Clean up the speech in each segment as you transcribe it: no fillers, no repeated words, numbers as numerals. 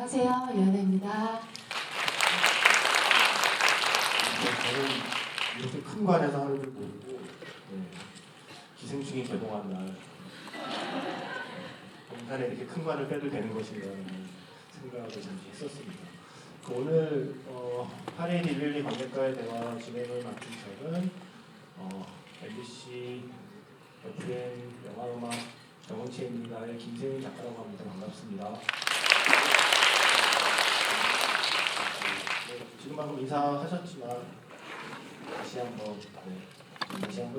안녕하세요, 연아입니다. 저는 이렇게 큰 관에서 하는 줄 모르고 기생충이 개봉한 날 인간에 이렇게 큰 관을 빼도 되는 것인가라는 생각을 잠시 했었습니다. 오늘 파레이드 112 관객과의 대화 진행을 맡은 저는 MBC FM 영화음악 정원치입니다의 김세윤 작가라고 합니다. 반갑습니다. 지금 방금 인사하셨지만 다시 한번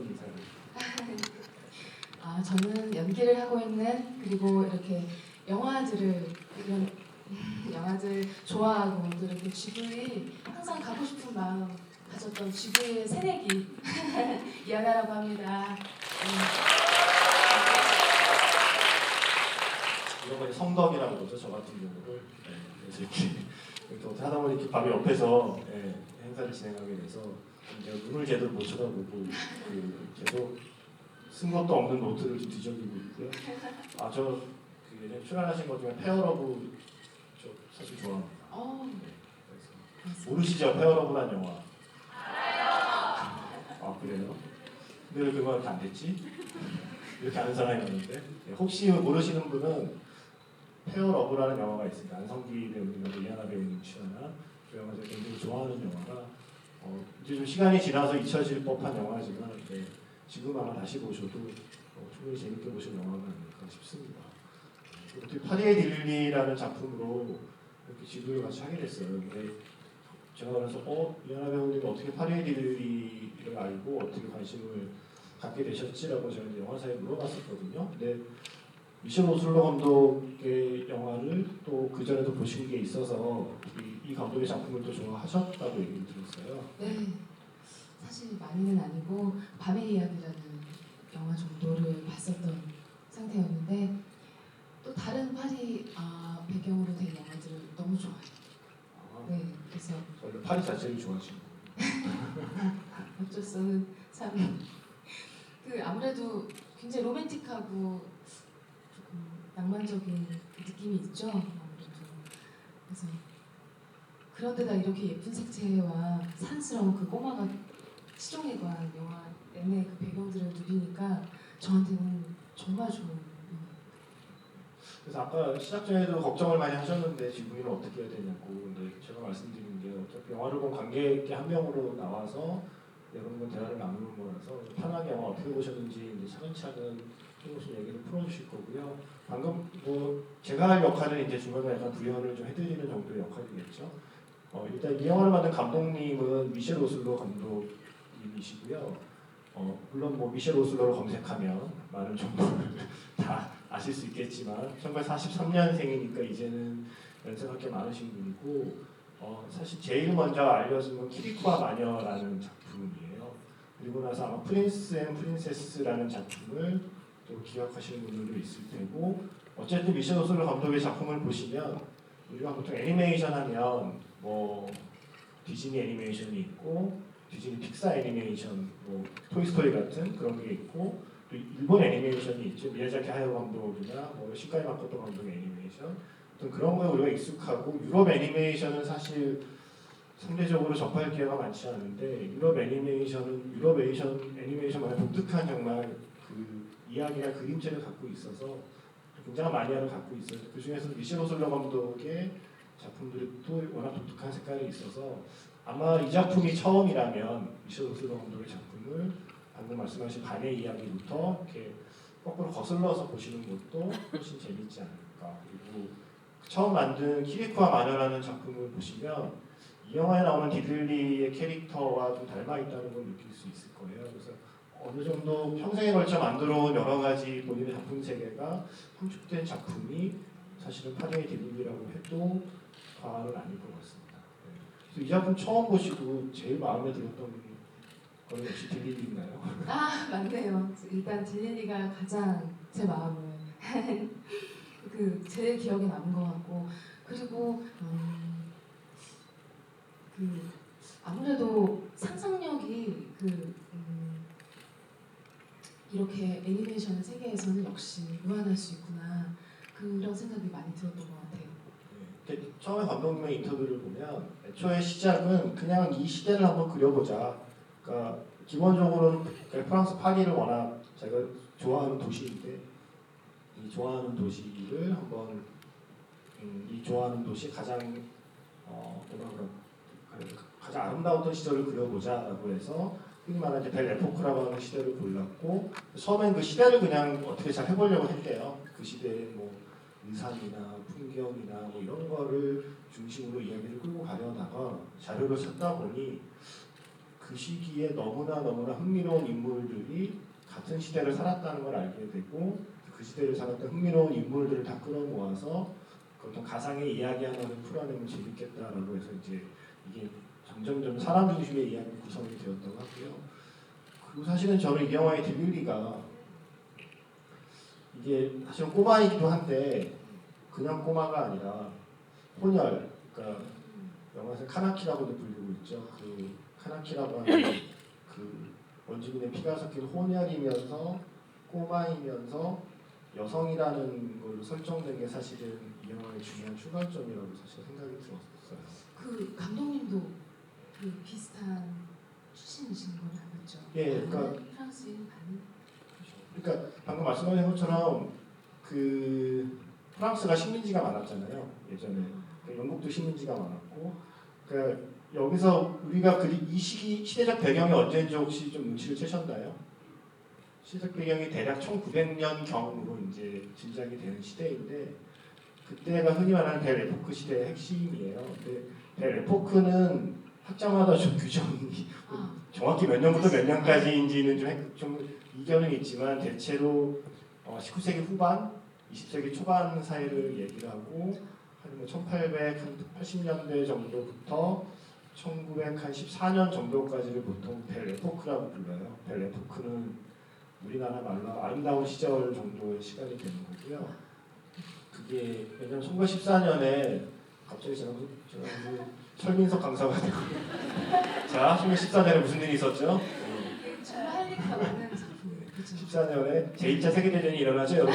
인사를. 저는 연기를 하고 있는, 그리고 이렇게 영화들 좋아하고 또 이렇게 GV 항상 가고 싶은 마음 가졌던 GV의 새내기 연아라고 합니다. 이런 거 성덕이라고 그러죠. 저 같은 경우를. 그래서 이렇게 어떻게 하다 보니 바로 옆에서 행사를 진행하게 돼서 제가 눈을 제대로 못 쳐다보고 계속 쓴 것도 없는 노트를 좀 뒤적이고 있고요. 저 예전에 출연하신 것 중에 페어러브 저 사실 좋아합니다. 그래서 모르시죠? 페어러브란 영화. 알아요. 그래요? 근데 왜 그거 이렇게 안 됐지? 이렇게 아는 사람이 없는데 혹시 모르시는 분은 페어러브라는 영화가 있습니다. 안성기 배우님하고 이하나 배우님 출연한 그 영화 제가 굉장히 좋아하는 영화가 이제 좀 시간이 지나서 잊혀질 법한 영화지만 지금 아마 다시 보셔도 충분히 재밌게 보실 영화가 아닐까 싶습니다. 어떻게 파리의 딜리라는 작품으로 이렇게 지도를 같이 하게 됐어요. 근데 제가 그래서 이하나 배우님 어떻게 파리의 딜리를 알고 어떻게 관심을 갖게 되셨지라고 제가 이제 영화사에 물어봤었거든요. 근데 미셸 오슬러 감독의 영화를 또 그 전에도 보신 게 있어서 이 감독의 작품을 또 좋아하셨다고 얘기를 들었어요. 네, 사실 많이는 아니고 밤의 이야기라는 영화 정도를 봤었던 상태였는데 또 다른 파리 배경으로 된 영화들을 너무 좋아해요. 네, 그래서 원래 파리 자체를 좋아하시는 어쩔 수 없는 참 아무래도 굉장히 로맨틱하고 조금 낭만적인 느낌이 있죠. 아무래도 그래서 그런데다 이렇게 예쁜 색채와 사랑스러운 그 꼬마가 시종에 관한 영화 내내 그 배경들을 누리니까 저한테는 정말 좋은 영화예요. 그래서 아까 시작 전에도 걱정을 많이 하셨는데 지금은 어떻게 해야 되냐고. 근데 제가 말씀드린 게 어차피 영화를 본 관객의 한 명으로 나와서 여러분과 대화를 나누는 거라서 편하게 영화 어떻게 보셨는지 이제 차근차근 조금씩 얘기를 풀어주실 거고요. 방금 제가 할 역할은 이제 중간에 약간 부연을 좀 해드리는 정도의 역할이겠죠. 일단 이 영화를 만든 감독님은 미셸 오슬러 감독님이시고요. 물론 미셸 오슬러로 검색하면 많은 정보를 다 아실 수 있겠지만 1943년생이니까 이제는 연세가 꽤 많으신 분이고 사실 제일 먼저 알려진 건 키리코와 마녀라는 작품이에요. 그리고 나서 아마 프린스 앤 프린세스라는 작품을 또 기억하시는 분들도 있을 테고 어쨌든 미셸 오슬러 감독의 작품을 보시면 우리가 보통 애니메이션 하면 디즈니 애니메이션이 있고 디즈니 픽사 애니메이션 토이스토리 같은 그런 게 있고 또 일본 애니메이션이 있죠. 미야자키 하야오 감독이나 신카이 마코토 감독의 애니메이션 어떤 그런 거에 우리가 익숙하고 유럽 애니메이션은 사실 상대적으로 접할 기회가 많지 않은데 유럽 애니메이션만의 독특한 정말 그 이야기나 그림체를 갖고 있어서 굉장한 마니아를 갖고 있어요. 그 중에서 미셸 오슬러 감독의 작품들도 워낙 독특한 색깔이 있어서 아마 이 작품이 처음이라면 미셸 오슬러 감독의 작품을 방금 말씀하신 밤의 이야기부터 이렇게 거꾸로 거슬러서 보시는 것도 훨씬 재밌지 않을까. 그리고 처음 만든 키리코와 마녀라는 작품을 보시면 이 영화에 나오는 디들리의 캐릭터와 좀 닮아 있다는 걸 느낄 수 있을 거예요. 그래서 어느 정도 평생에 걸쳐 만들어온 여러 가지 본인의 작품 세계가 함축된 작품이 사실은 파리의 디들리라고 해도 과언은 아닐 것 같습니다. 그래서 이 작품 처음 보시고 제일 마음에 들었던 거는 역시 딜리리인가요? 맞네요. 일단 딜리리가 가장 제 마음을 제일 기억에 남은 것 같고, 그리고 아무래도 상상력이 이렇게 애니메이션 세계에서는 역시 무한할 수 있구나, 그런 생각이 많이 들었던 것 같아요. 처음에 감독님의 인터뷰를 보면 애초에 시작은 그냥 이 시대를 한번 그려보자. 그러니까 기본적으로는 프랑스 파리를 워낙 제가 좋아하는 도시인데 이 좋아하는 도시를 한번 이 좋아하는 도시 가장 가장 아름다웠던 시절을 그려보자라고 해서 흔히 말하는 벨 에포크라고 하는 시대를 골랐고 처음엔 그 시대를 그냥 어떻게 잘 해보려고 했대요. 그 시대의 뭐 의상이나 풍경이나 뭐 이런 거를 중심으로 이야기를 끌고 가려다가 자료를 찾다 보니 그 시기에 너무나 흥미로운 인물들이 같은 시대를 살았다는 걸 알게 되고 그 시대를 살았던 흥미로운 인물들을 다 끌어모아서 그 어떤 가상의 이야기 하나를 풀어내면 재밌겠다라고 해서 이제 이게 점점점 사람 중심의 이야기 구성이 되었다고 하고요. 그리고 사실은 저는 이 영화의 딜릴리가 이게 사실은 꼬마이기도 한데 그냥 꼬마가 아니라 혼혈, 그러니까 영화에서 카나키라고도 불리고 있죠. 그 카나키라고 하는 그 원주민의 피가 섞인 혼혈이면서 꼬마이면서 여성이라는 걸로 설정된 게 사실은 이 영화의 중요한 출발점이라고 사실 생각이 들었어요. 그 감독님도 그 비슷한 출신이신 건 알았죠? 예, 그러니까 프랑스인 반. 그러니까 방금 말씀하신 것처럼 그 프랑스가 식민지가 많았잖아요. 예전에 영국도 식민지가 많았고, 그러니까 여기서 우리가 이 시대적 배경이 언제인지 혹시 좀 눈치를 채셨나요? 시대적 배경이 대략 1900년 경으로 이제 짐작이 되는 시대인데 그때가 흔히 말하는 벨 에포크 시대의 핵심이에요. 근데 벨 에포크는 학자마다 좀 규정이 정확히 몇 년부터 몇 년까지인지는 좀 이견은 있지만 대체로 19세기 후반, 20세기 초반 사이를 얘기를 하고 한 1880년대 정도부터 1914년 정도까지를 보통 벨 에포크라고 불러요. 벨 에포크는 우리나라 말로 아름다운 시절 정도의 시간이 되는 거고요. 그게 왜냐면 1914년에 갑자기 제가 설민석 강사가 되고 자, 1914년에 무슨 일이 있었죠? 정말 할 얘기가 많은 작품이에요. 14년에 제1차 세계대전이 일어나죠, 여러분.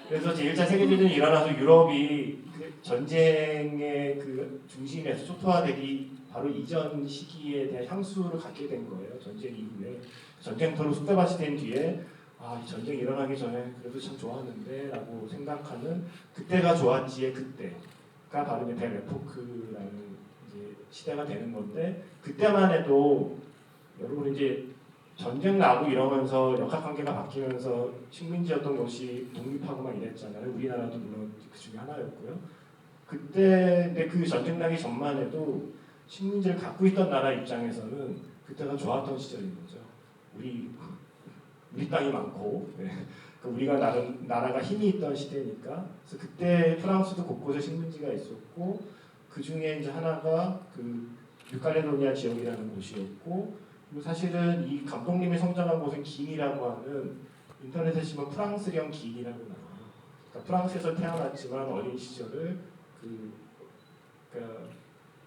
그래서 제1차 세계대전이 일어나서 유럽이 그 전쟁의 그 중심에서 초토화되기 바로 이전 시기에 대한 향수를 갖게 된 거예요. 전쟁 이후에. 전쟁터로 쑥대밭이 된 뒤에 이 전쟁 일어나기 전에 그래도 참 좋았는데 라고 생각하는 그때가 좋았지의 그때가 바로 이제 벨 에포크라는 이제 시대가 되는 건데 그때만 해도 여러분 이제 전쟁 나고 이러면서 역학관계가 바뀌면서 식민지였던 곳이 독립하고 막 이랬잖아요. 우리나라도 물론 그 중에 하나였고요. 그때 근데 그 전쟁 나기 전만 해도 식민지를 갖고 있던 나라 입장에서는 그때가 좋았던 시절인 거죠. 우리 땅이 많고 우리가 나라가 힘이 있던 시대니까. 그래서 그때 프랑스도 곳곳에 식민지가 있었고 그 중에 이제 하나가 그 뉴칼레도니아 지역이라는 곳이었고 그리고 사실은 이 감독님이 성장한 곳은 긴이라고 하는 인터넷에 치면 프랑스령 긴이라고 나와요. 그러니까 프랑스에서 태어났지만 어린 시절을 그러니까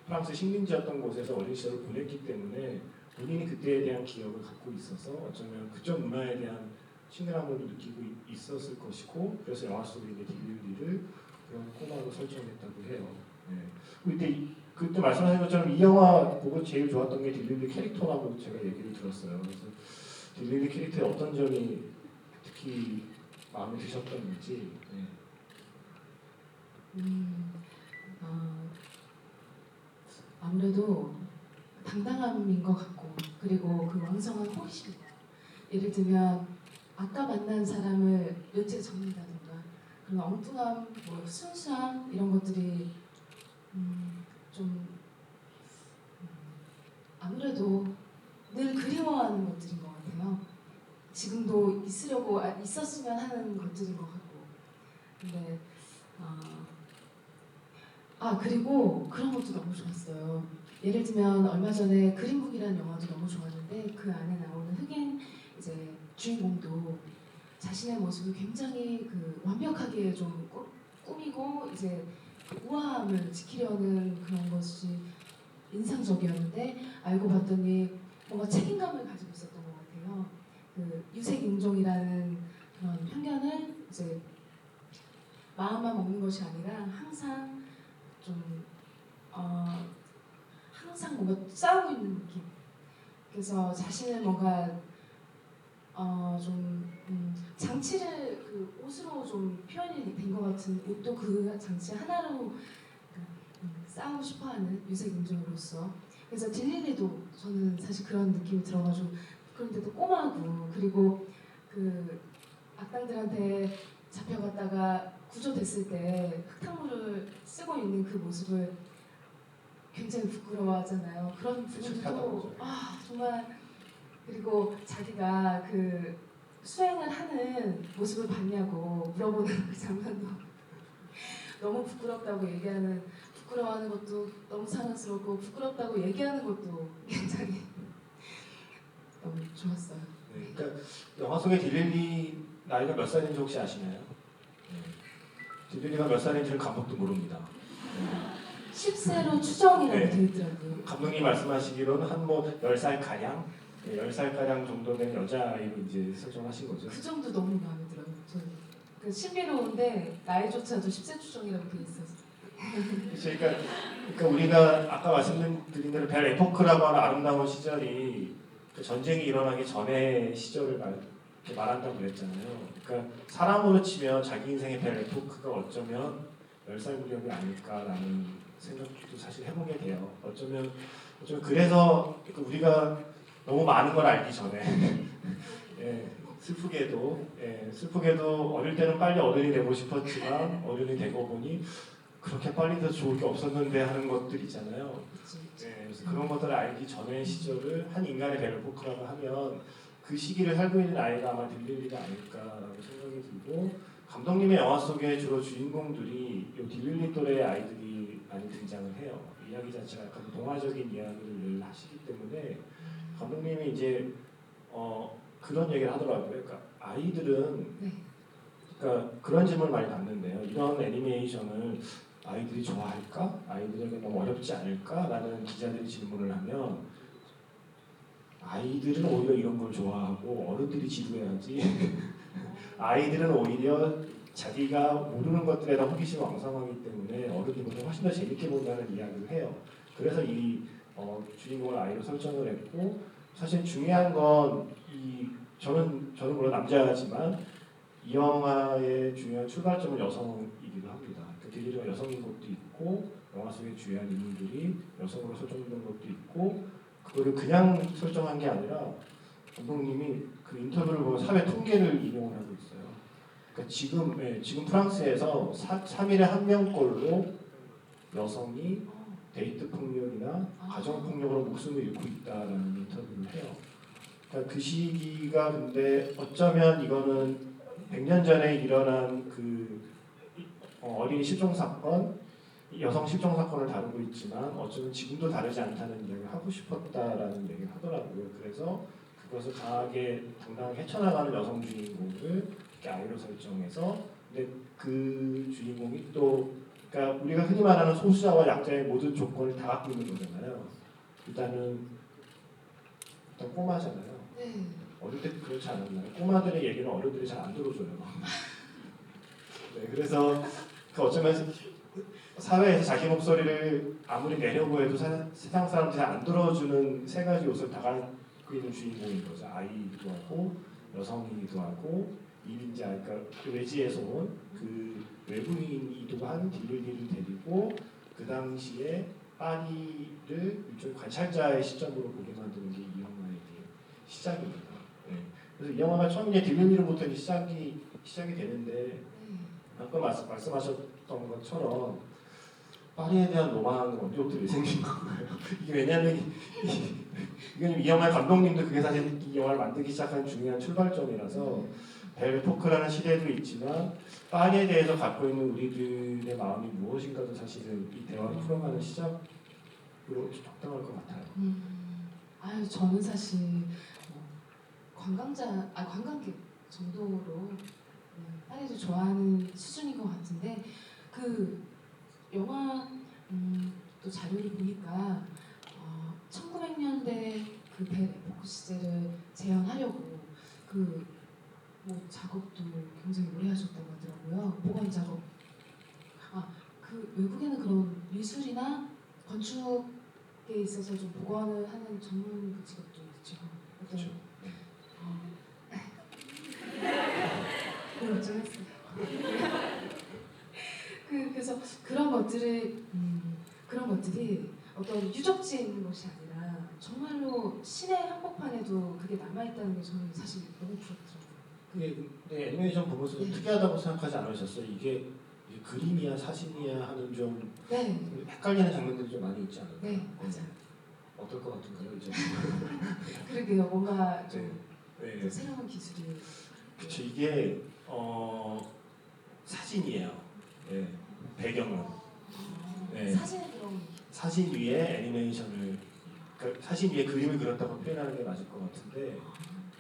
프랑스 식민지였던 곳에서 어린 시절을 보냈기 때문에 본인이 그때에 대한 기억을 갖고 있어서 어쩌면 그쪽 문화에 대한 친근함을 느끼고 있었을 것이고 그래서 영화 속에 이제 딜릴리를 그런 꼬마로 설정했다고 해요. 그때 말씀하신 것처럼 이 영화 보고 제일 좋았던 게 딜릴리 캐릭터라고 제가 얘기를 들었어요. 그래서 딜릴리 캐릭터의 어떤 점이 특히 마음에 드셨던지. 아무래도 당당함인 것 같고 그리고 그 왕성한 호기심이에요. 예를 들면 아까 만난 사람을 며칠 접는다든가 그런 엉뚱함, 뭐 순수함 이런 것들이 좀 아무래도 늘 그리워하는 것들인 것 같아요. 지금도 있었으면 하는 것들인 것 같고. 근데 그리고 그런 것도 너무 좋았어요. 예를 들면 얼마 전에 그린북이라는 영화도 너무 좋았는데 그 안에 나오는 흑인 이제 주인공도 자신의 모습을 굉장히 그 완벽하게 좀 꾸미고 이제 그 우아함을 지키려는 그런 것이 인상적이었는데 알고 봤더니 뭔가 책임감을 가지고 있었던 것 같아요. 그 유색인종이라는 그런 편견을 이제 마음만 먹는 것이 아니라 항상 좀 항상 뭔가 싸우고 있는 느낌. 그래서 자신을 뭔가 장치를 그 옷으로 좀 표현이 된 것 같은 옷도 그 장치 하나로 싸우고 싶어하는 유색 인종으로서. 그래서 딜릴리도 저는 사실 그런 느낌이 들어가지고, 그런데도 꼬마고, 그리고 그 악당들한테 잡혀갔다가 구조됐을 때 흙탕물을 쓰고 있는 그 모습을 굉장히 부끄러워하잖아요. 그런 부분도 정말. 그리고 자기가 그 수행을 하는 모습을 봤냐고 물어보는 그 장면도 너무 부끄럽다고 얘기하는, 부끄러워하는 것도 너무 사랑스럽고 부끄럽다고 얘기하는 것도 굉장히 너무 좋았어요. 네, 그러니까 영화 속의 딜릴리 나이가 몇 살인지 혹시 아시나요? 네. 딜릴리가 몇 살인지는 감독도 모릅니다. 10세로 추정이라고 네. 되어 있더라고요. 감독님 말씀하시기로는 한 뭐 10살 가량, 10살 가량 정도 된 여자아이로 이제 설정하신 거죠. 그 정도 너무 마음에 들어요. 저는 그 신비로운데 나이조차도 10세 추정이라고 되어 있어서. 그러니까 우리가 아까 말씀드린 대로 벨 에포크라고 하는 아름다운 시절이 그 전쟁이 일어나기 전의 시절을 이렇게 말한다고 그랬잖아요. 그러니까 사람으로 치면 자기 인생의 벨 에포크가 어쩌면 10살 무렵이 아닐까라는 생각도 사실 해보게 돼요. 어쩌면 그래서 우리가 너무 많은 걸 알기 전에 슬프게도 어릴 때는 빨리 어른이 되고 싶었지만 어른이 되고 보니 그렇게 빨리 더 좋을 게 없었는데 하는 것들 있잖아요. 그래서 그런 것들을 알기 전의 시절을 한 인간의 벨포크라고 하면 그 시기를 살고 있는 아이가 아마 딜릴리가 아닐까라고 생각이 들고, 감독님의 영화 속에 주로 주인공들이 이 딜릴리 또래의 아이들이 많이 등장을 해요. 이야기 자체가 약간 동화적인 이야기를 늘 하시기 때문에 감독님이 이제 그런 얘기를 하더라고요. 그러니까 아이들은 그러니까 그런 질문을 많이 받는데요. 이런 애니메이션을 아이들이 좋아할까? 아이들에게 너무 어렵지 않을까? 라는 기자들이 질문을 하면 아이들은 오히려 이런 걸 좋아하고 어른들이 지루해하지 아이들은 오히려 자기가 모르는 것들에 대한 호기심이 왕성하기 때문에 어른들보다 훨씬 더 재밌게 본다는 이야기를 해요. 그래서 이 주인공을 아이로 설정을 했고, 사실 중요한 건 저는 물론 남자지만 이 영화의 중요한 출발점은 여성이기도 합니다. 딜리리가 여성인 것도 있고 영화 속의 주요한 인물들이 여성으로 설정된 것도 있고, 그거를 그냥 설정한 게 아니라 감독님이 그 인터뷰를 보면 사회 통계를 인용을 하고 있어요. 그러니까 지금 프랑스에서 3일에 1명꼴로 여성이 데이트 폭력이나 가정 폭력으로 목숨을 잃고 있다라는 인터뷰를 해요. 그러니까 그 시기가 근데 어쩌면 이거는 100년 전에 일어난 그 어린이 실종 사건, 여성 실종 사건을 다루고 있지만 어쩌면 지금도 다르지 않다는 이야기를 하고 싶었다라는 얘기를 하더라고요. 그래서 그것을 강하게 당당하게 헤쳐나가는 여성 주인공을 이렇게 아이로 설정해서, 근데 그 주인공이 또 그러니까 우리가 흔히 말하는 소수자와 약자의 모든 조건을 다 갖고 있는 거잖아요. 일단 꼬마잖아요. 네. 어릴 때 그렇지 않았나요? 꼬마들의 얘기는 어른들이 잘 안 들어줘요. 네, 그래서 어쩌면 사회에서 자기 목소리를 아무리 내려고 해도 세상 사람들이 안 들어주는 세 가지 요소를 다 갖고 있는 주인공인 거죠. 아이이기도 하고 여성이기도 하고 이민자, 그러니까 그 외지에서 온 그 외국인이기도 한 딜릴리를 데리고 그 당시에 파리를 일종의 관찰자의 시점으로 보게 만드는 게 이 영화의 시작입니다. 네. 그래서 이 영화가 처음에 딜릴리로부터 시작이 되는데 아까 말씀하셨던 것처럼 파리에 대한 로망은 언제부터 생긴 건가요? 이게 왜냐하면 이 영화의 감독님도 그게 사실 이 영화를 만들기 시작한 중요한 출발점이라서 벨포크라는 시대도 있지만 파리에 대해서 갖고 있는 우리들의 마음이 무엇인가도 사실은 이 대화를 풀어가는 시작으로 적당할 것 같아요. 저는 사실 관광객 정도로 파리를 좋아하는 수준인 것 같은데, 그 영화 또 자료를 보니까 1900년대 그 벨포크 시대를 재현하려고 작업도 굉장히 오래 하셨다고 하더라고요. 복원 작업. 그 그 외국에는 그런 미술이나 건축에 있어서 좀 복원을 하는 전문 그 직업도 있죠. 어떤 그렇죠. 그걸 좀 했어요. 그래서 그런 것들이 어떤 유적지인 것이 아니라 정말로 시내 한복판에도 그게 남아있다는 게 저는 사실 너무 부럽더라고요. 근데 애니메이션 보면서 네. 특이하다고 생각하지 않으셨어요? 이게 그림이야 사진이야 하는 좀 네, 헷갈리는 장면들이 좀 많이 있지 않을까요? 네, 맞아요. 어떨 것 같은가요? 이제 그러게요. 뭔가 좀 네. 또 새로운 기술이. 그쵸 이게 사진이에요. 네. 배경은 네. 사진에 그런 사진 위에 애니메이션을 그러니까 사진 위에 그림을 그렸다고 표현하는 게 맞을 것 같은데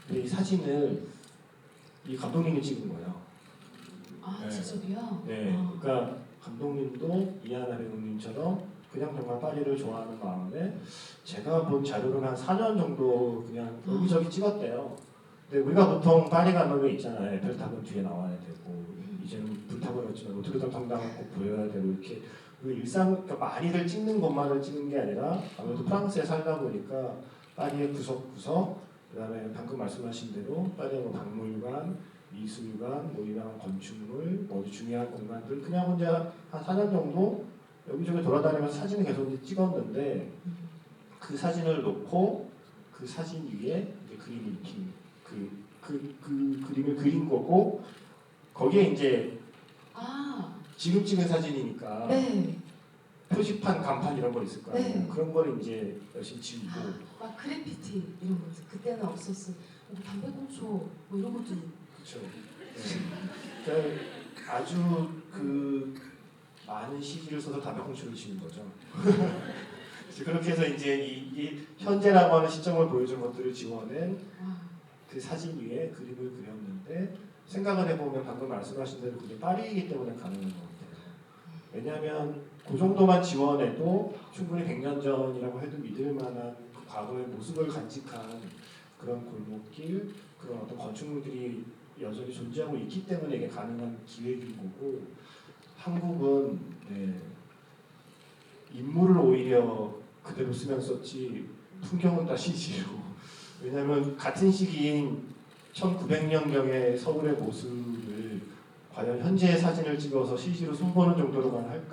근데 이 사진을 이 감독님이 찍은 거예요. 네. 직접이요? 네, 그러니까 감독님도 이하나 배우님처럼 그냥 정말 파리를 좋아하는 마음에 제가 본 자료로는 한 4년 정도 그냥 여기저기 찍었대요. 근데 우리가 보통 파리 가면 있잖아요. 에펠탑은 뒤에 나와야 되고 이제는 불타버렸지만 노트르담 성당은 꼭 보여야 되고 이렇게 우리 그러니까 많이들 찍는 것만을 찍는 게 아니라 아무래도 프랑스에 살다 보니까 파리의 구석구석 그다음에 방금 말씀하신 대로 파리의 뭐 박물관 미술관, 뭐 유명한 건축물, 뭐 중요한 공간들 그냥 혼자 한 4년 정도 여기저기 돌아다니면서 사진을 계속 찍었는데 그 사진을 놓고 그 사진 위에 이제 그림을 입힌 그 그림을 그린 거고 거기에 이제 지금 찍은 사진이니까 네. 표지판, 간판 이런 거 있을 거 아니에요. 네. 그런 걸 이제 열심히 지우고 막 그래피티 이런 거 그때는 없었어요. 담배꽁초 뭐 이런 것도. 그렇죠. 네. 그러니까 아주 그 많은 시기를 써서 담배꽁초를 지운 거죠. 그렇게 해서 이제 이 현재라고 하는 시점을 보여준 것들을 지워낸 그 사진 위에 그림을 그렸는데 생각을 해보면 방금 말씀하신 대로 그게 파리이기 때문에 가능한 것 같아요. 왜냐하면 그 정도만 지워내도 충분히 100년 전이라고 해도 믿을 만한 그 과거의 모습을 간직한 그런 골목길, 그런 어떤 건축물들이 여전히 존재하고 있기 때문에 이게 가능한 기획인 거고 한국은 인물을 오히려 그대로 쓰면 썼지 풍경은 다 CG로 왜냐하면 같은 시기인 1900년경의 서울의 모습을 과연 현재의 사진을 찍어서 CG로 손보는 정도로만 할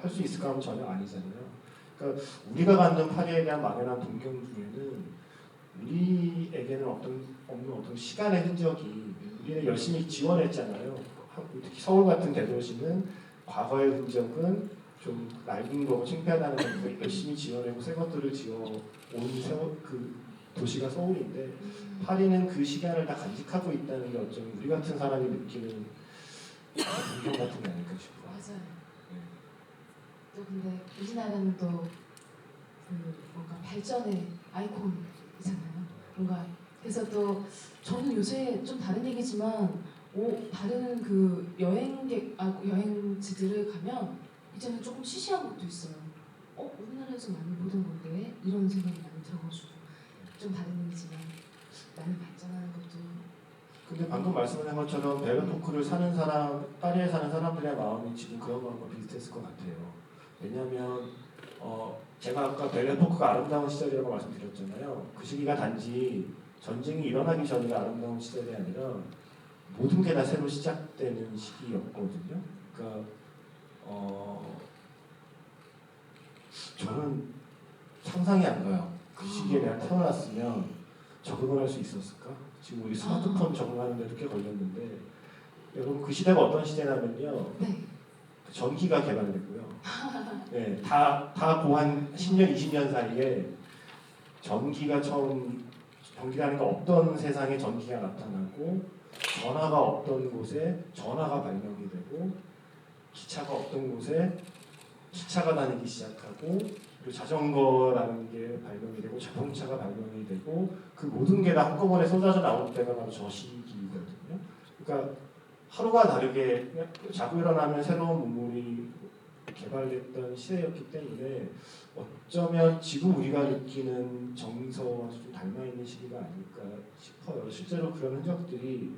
수 있을까 하면 전혀 아니잖아요. 그러니까 우리가 갖는 파리에 대한 막연한 동경 중에는 우리에게는 없는 어떤 시간의 흔적이 우리는 열심히 지원했잖아요. 특히 서울 같은 대도시는 과거의 흔적은 좀 낡은 거고 창피하다는 걸 열심히 지어내고 새 것들을 지어온 그 도시가 서울인데 파리는 그 시간을 다 간직하고 있다는 게 어쩌면 우리 같은 사람이 느끼는 풍경 같은 게 아닐까 싶어요. 맞아요. 또 근데 우리나라는 또 그 뭔가 발전의 아이콘이잖아요. 뭔가 그래서 또 저는 요새 좀 다른 얘기지만 다른 그 여행지들을 가면 이제는 조금 시시한 것도 있어요. 우리나라에서 많이 보던 건데 이런 생각이 많이 들어가지고 좀 다른 얘기지만 많이 발전하는 것도. 근데 방금 말씀하신 것처럼 벨르포크를 사는 사람, 파리에 사는 사람들의 마음이 지금 그런 마음과 비슷했을 것 같아요. 왜냐하면 제가 아까 벨르포크가 아름다운 시절이라고 말씀드렸잖아요. 그 시기가 단지 전쟁이 일어나기 전이 아름다운 시절이 아니라 모든 게 다 새로 시작되는 시기였거든요. 그러니까 저는 상상이 안 가요. 그 시기에 내가 태어났으면 적응을 할 수 있었을까? 지금 우리 스마트폰 적응하는데도 꽤 걸렸는데 여러분 그 시대가 어떤 시대냐면요. 네. 전기가 개발됐고요. 네, 다 고한 10년, 20년 사이에 전기라는 게 없던 세상에 전기가 나타나고 전화가 없던 곳에 전화가 발명이 되고 기차가 없던 곳에 기차가 다니기 시작하고 그리고 자전거라는 게 발명이 되고 자동차가 발명이 되고 그 모든 게 다 한꺼번에 쏟아져 나올 때가 바로 저 시기거든요. 그러니까 하루가 다르게 그냥 자고 일어나면 새로운 문물이 개발됐던 시대였기 때문에 어쩌면 지금 우리가 느끼는 정서와 좀 닮아있는 시기가 아닐까 싶어요. 실제로 그런 흔적들이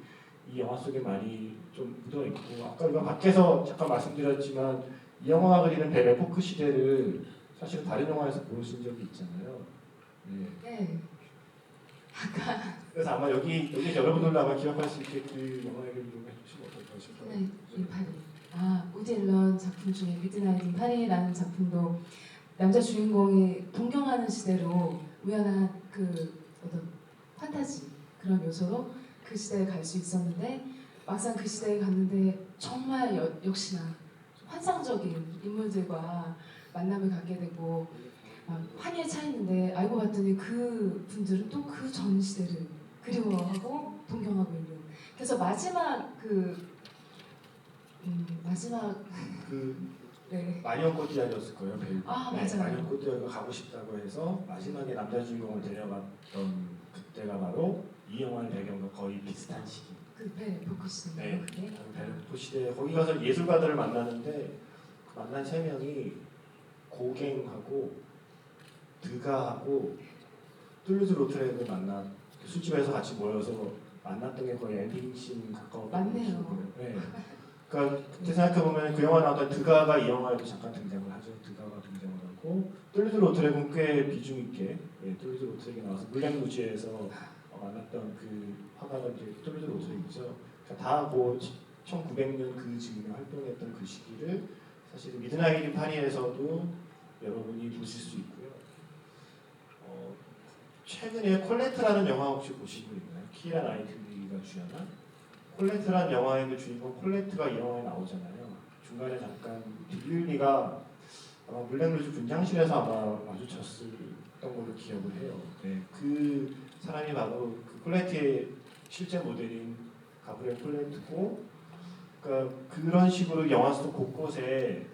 이 영화 속에 많이 좀 묻어있고 아까 우리가 밖에서 잠깐 말씀드렸지만 이 영화가 그리는 벨 에포크 시대를 사실은 다른 영화에서 보여준 적이 있잖아요. 네. 네. 그래서 아마 여기 여러분들도 아마 기억할 수 있게 그 영화 얘기를 좀 해주시면 어떨까 싶어요. 미드나잇 인 파리. 우디 앨런 작품 중에 미드나잇 인 파리라는 작품도 남자 주인공이 동경하는 시대로 우연한 그 어떤 판타지 그런 요소로 그 시대에 갈 수 있었는데 막상 그 시대에 갔는데 정말 역시나 환상적인 인물들과 만남을 갖게 되고 환희에 차 있는데 알고 봤더니 그 분들은 또 그 전 시대를 그리워하고 동경하고 있는. 그래서 마지막 마지막 그 네. 마리온 코티아르였을 거예요. 배우. 맞아요. 마리온 코티아르가 가고 싶다고 해서 마지막에 남자 주인공을 데려갔던 그때가 바로 이 영화의 배경과 거의 비슷한 시기. 그배 포커스인가요? 네. 그게? 벨포 시대 거기 가서 예술가들을 만나는데 그 만난 세 명이 고갱하고 드가하고 툴루즈 로트렉을 만나 술집에서 같이 모여서 만났던 게 거의 엔딩씬 가까웠던 맞네요. 거예요. 네. 그러니까 그때 생각해보면 그 영화 나왔던 드가가 이 영화에도 잠깐 등장을 하죠. 드가가 등장을 하고 툴루즈 로트렉은 꽤 비중 있게 툴루즈 로트렉이 나와서 물랭 무지에서 만났던 그 화가가 이제 툴루즈 로트렉이죠. 그러니까 다뭐 1900년 그 즈음에 활동했던 그 시기를 사실 미드나잇 인 파리에서도 여러분이 보실 수 있고요. 최근에 콜레트라는 영화 혹시 보신 분 있나요? 키라 나이틀리가 주연한 콜레트라는 영화의 그 주인공 콜레트가 이 영화에 나오잖아요. 중간에 잠깐 딜릴리가 아마 물랭루즈 분장실에서 아마 마주쳤던 걸로 기억을 해요. 네, 그 사람이 바로 그 콜레트의 실제 모델인 가브리엘 콜레트고, 그러니까 그런 식으로 영화 속 곳곳에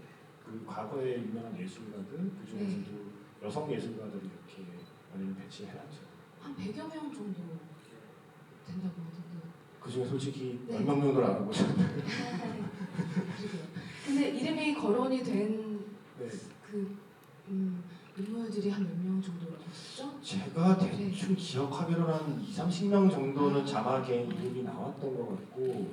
그 과거의 유명한 예술가들, 그 중에서도 여성 예술가들이 이렇게 많이 배치해놨죠. 한 100여 명 정도 된다고 하던데. 그 중에 솔직히 네. 몇명 정도를 알아보셨나요? 그러게요. 근데 이름이 거론이 된 네. 그 인물들이 한 몇 명 정도라고 했죠? 제가 대충 기억하기로는 한 20-30명 정도는 자막에 이름이 나왔던 것 같고,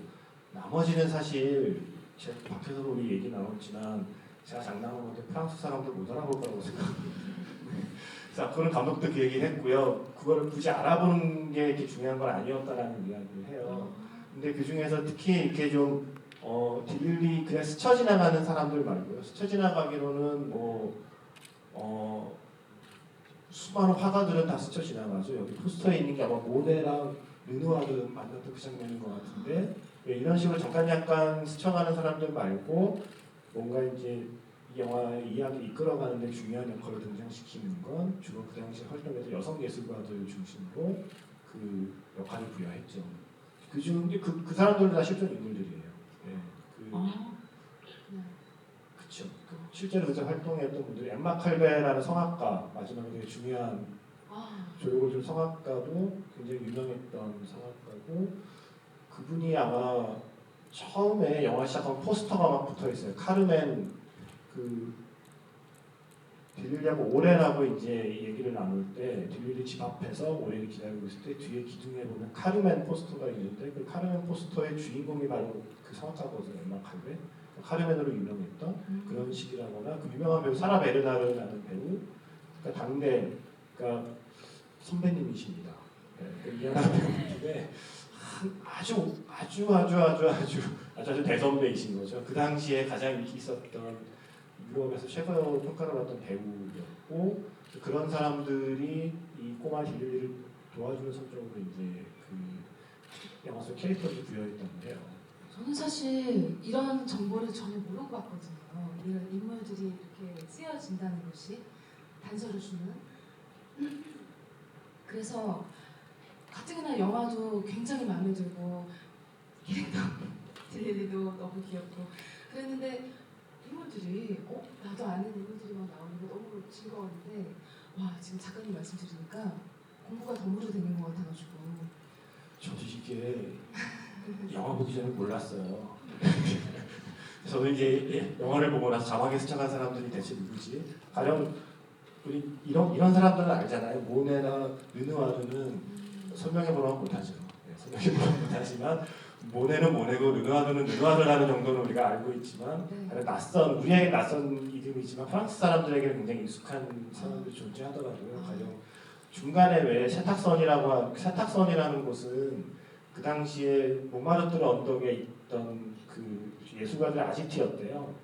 나머지는 사실 제가 밖에서도 우리 얘기 나눴지만 제가 장난한 건데 프랑스 사람들 못 알아볼 거라고 생각합니다. 그래서 그런 감독도 그 얘기를 했고요. 그거를 굳이 알아보는 게 이렇게 중요한 건 아니었다라는 이야기를 해요. 근데 그 중에서 특히 이렇게 좀 딜리 그냥 스쳐 지나가는 사람들 말고요. 스쳐 지나가기로는 수많은 화가들은 다 스쳐 지나가죠. 여기 포스터에 있는 게 아마 모네랑 르누아르 만났던 그 장면인 것 같은데, 이런 식으로 잠깐 약간 스쳐가는 사람들 말고 뭔가 이제 이 영화의 이야기를 이끌어가는데 중요한 역할을 등장시키는 건 주로 그 당시 활동했던 여성 예술가들 중심으로 그 역할을 부여했죠. 그중 그 사람들은 다 실존 인물들이에요. 네, 그렇죠. 실제로 그때 활동했던 분들이 엠마 칼베라는 성악가, 마지막에 되게 중요한 조력을 준 성악가도 굉장히 유명했던 성악가고, 그분이 아마 처음에 영화 시작하면 포스터가 막 붙어 있어요. 카르멘 그 딜릴리하고 오렌하고 이제 얘기를 나눌 때 딜릴리 집 앞에서 오렌이 기다리고 있을 때 뒤에 기둥에 보면 카르멘 포스터가 있는데 그 카르멘 포스터의 주인공이 바로 그 성악가거든요. 엠마 칼베. 카르멘으로 유명했던 그런 식이라거나, 그 유명한 배우 사라 베르나르라는 배우, 그러니까 당대 그러니까 선배님이십니다. 네, 이해하는 배우인데 아주 대선배이신 거죠. 그 당시에 가장 인기 있었던 유럽에서 최고 평가를 받던 배우였고, 그런 사람들이 이 꼬마 딜리를 도와주는 설정으로 이제 그 영화 속 캐릭터를 부여했던데요. 저는 사실 이런 정보를 전혀 모르고 왔거든요. 이런 인물들이 이렇게 쓰여진다는 것이 단서를 주는. 그래서 가뜩이나 영화도 굉장히 마음에 들고 캐릭터 딜리리도 너무 귀엽고 그랬는데 인물들이 나도 아는 인물들이 막 나오는 게 너무 즐거웠는데, 와, 지금 작가님 말씀 들으니까 공부가 덤으로 되는 것 같아가지고. 저도 이게 영화 보기 전에 몰랐어요. 저도 이제 영화를 보고 나서 자막에 스쳐간 사람들이 대체 누구지? 가령 우리 이런 사람들은 알잖아요. 모네나 르누아르는 설명해 보라고 못하죠. 설명해 보라고 못하지만 모네는 모네고 르누아르는 르누아르라는 정도는 우리가 알고 있지만 네. 낯선 우리에게 낯선 이름이지만 프랑스 사람들에게는 굉장히 익숙한 사람들이 존재하더라고요. 가령 중간에 왜 세탁선이라는 곳은 그 당시에 몽마르트르 언덕에 있던 그 예술가들의 아지트였대요.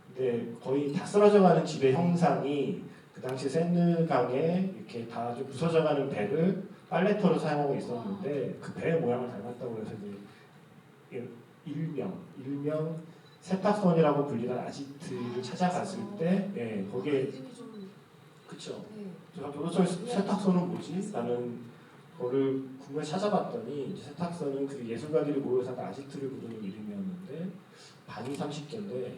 근데 거의 다 쓰러져가는 집의 형상이 그 당시 세느강에 이렇게 다 좀 부서져가는 배를 빨래터로 사용하고 있었는데 그 배의 모양을 닮았다고 해서 이제 일명 세탁선이라고 불리는 아지트를 찾아갔을 때, 예, 거기에 이름이 좀 그쵸. 네. 제가 도대체 세탁소는 뭐지? 나는 그거를 궁금해 찾아봤더니 이제 세탁소는 그 예술가들이 모여서 아지트를 부르는 이름이었는데 방이 30개인데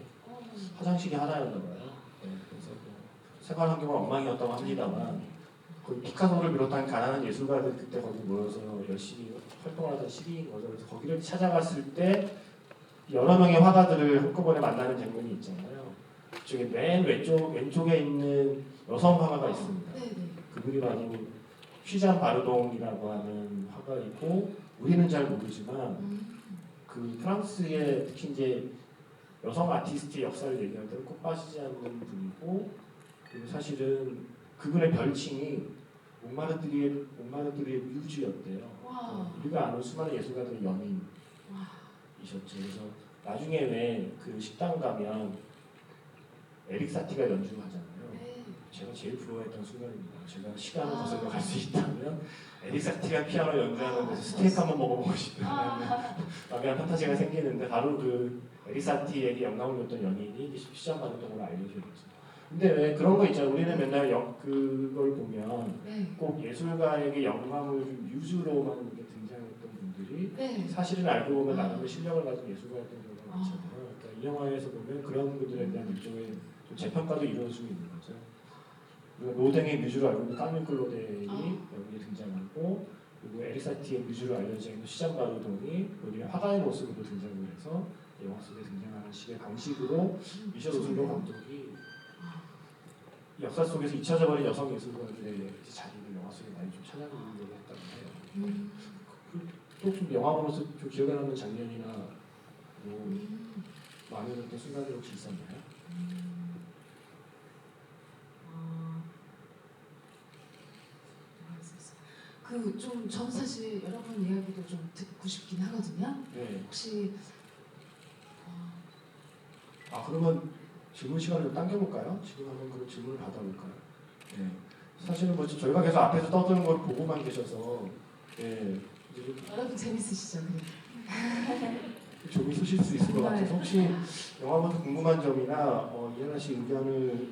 화장실이 하나였나 봐요. 네, 그래서 뭐 생활 환경은 엉망이었다고 합니다만 거기 피카소를 비롯한 가난한 예술가들 그때 거기 모여서 열심히 활동하던 시기인 거죠. 그래서 거기를 찾아갔을 때 여러 명의 화가들을 한꺼번에 만나는 장면이 있잖아요. 그쪽에 맨 왼쪽에 있는 여성 화가가 있습니다. 네네. 그분이 바로 휘잔 바르동이라고 하는 화가이고 우리는 잘 모르지만 그 프랑스의 특히 이제 여성 아티스트의 역사를 얘기할 때는 꼭 빠지지 않는 분이고 그리고 사실은 그분의 별칭이 몽마르트르의 뮤즈였대요. 와. 우리가 아는 수많은 예술가들의 연인이셨죠. 그래서 나중에 왜 그 식당 가면 에릭 사티가 연주를 하잖아요. 네. 제가 제일 부러워했던 순간입니다. 제가 시간을 거슬러 갈 수 있다면 에릭 사티가 피아노 연주하는 데서 스테이크 한번 먹어보고 싶다는 막연한 판타지가 생기는데 바로 그 에릭 사티에게 영감을 줬던 연인이 휘잔 바르동으로 알려져 있죠. 근데 왜 그런 거 있잖아요. 우리는 맨날 그걸 보면 네. 꼭 예술가에게 영감을 준 뮤즈로만 이렇게 등장했던 분들이 네. 사실은 알고 보면 나름의 실력을 가진 예술가였던 경우가 있잖아요. 그러니까 이 영화에서 보면 그런 분들에 대한 일종의 좀 재평가도 이루어지고 있는 거죠. 그리고 로댕의 뮤즈로 알고 있는 까밀 클로데이 여기에 등장하고 그리고 에릭 사티의 뮤즈로 알려져 있는 시잔 바르동이 여기에 화가의 모습으로 등장을 해서 영화 속에 등장하는 식의 방식으로 미셸 오슬로 감독이 역사 속에서 잊혀져 버린 여성 예술가들의 자리를 영화 속에 많이 좀 찾아보려고 했다고 해요. 또 좀 영화 보면서 좀 기억에 남는 장면이나 뭐 마음에 순간이 혹시 있었나요? 그 좀 전 사실 여러분 이야기도 좀 듣고 싶긴 하거든요. 네. 혹시 그러면 질문 시간을 좀 당겨볼까요? 지금 한번 그 질문을 받아볼까요? 네. 사실은 뭐 저희가 계속 앞에서 떠드는 걸 보고만 계셔서 네. 여러분 재밌으시죠? 좀 있으실 수 있을 것 같아서 혹시 영화 보면서 궁금한 점이나 이하나 씨 의견을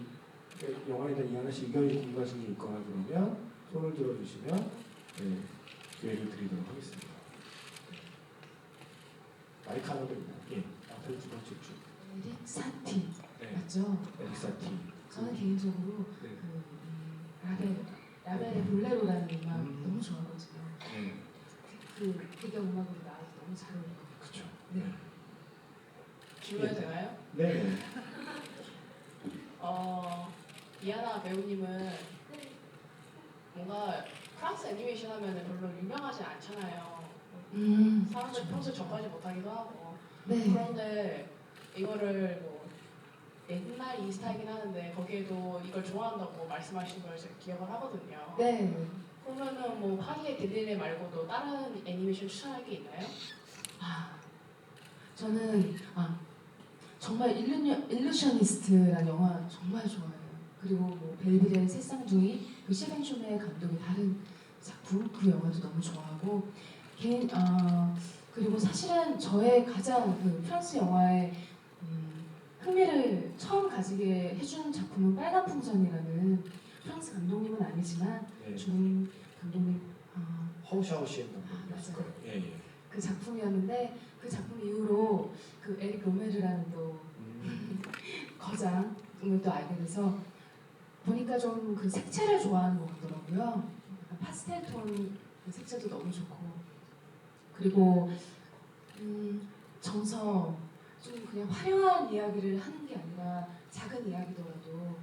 영화에 대한 이하나 씨 의견이 궁금하신 게 있거나 그러면 손을 들어주시면 네, 기회를 드리도록 하겠습니다. 마이크 하나 드립니다. 예, 앞에 두 번째 줄. 에릭 사티 네. 맞죠? 에릭 사티. 저는 개인적으로 네. 라벨의 볼레로라는 음악 너무 좋아하거든요. 네. 그 배경음악으로 나와서 너무 잘 어울려요. 그렇죠. 네. 질문해도 되나요? 네. 이하나 배우님은 뭔가 프랑스 애니메이션 하면 별로 유명하지 않잖아요. 사람들이 평소에 접하지 못하기도 하고. 네. 그런데 이거를 뭐 옛날 인스타이긴 하는데 거기에도 이걸 좋아한다고 말씀하신 걸 제가 기억을 하거든요. 네. 그러면은 뭐 파리의 데릴레 말고도 다른 애니메이션 추천할 게 있나요? 저는 정말 일루셔니스트라는 영화 정말 좋아해요. 그리고 뭐 벨빌의 새쌍둥이 그 시벤쇼메 감독의 다른 작품 그 영화도 너무 좋아하고 그리고 사실은 저의 가장 그 프랑스 영화에 흥미를 처음 가지게 해준 작품은 빨간 풍선이라는 프랑스 감독님은 아니지만 네. 중국 감독님 허우샤오시엔 감독이었을 맞아요. 거예요. 예, 예. 그 작품이었는데 그 작품 이후로 그 에릭 로메르라는 또 거장을 또 알게 돼서 보니까 좀 그 색채를 좋아하는 것 같더라고요. 약간 파스텔 톤 그 색채도 너무 좋고 그리고 정서 좀 그냥 화려한 이야기를 하는 게 아니라 작은 이야기더라도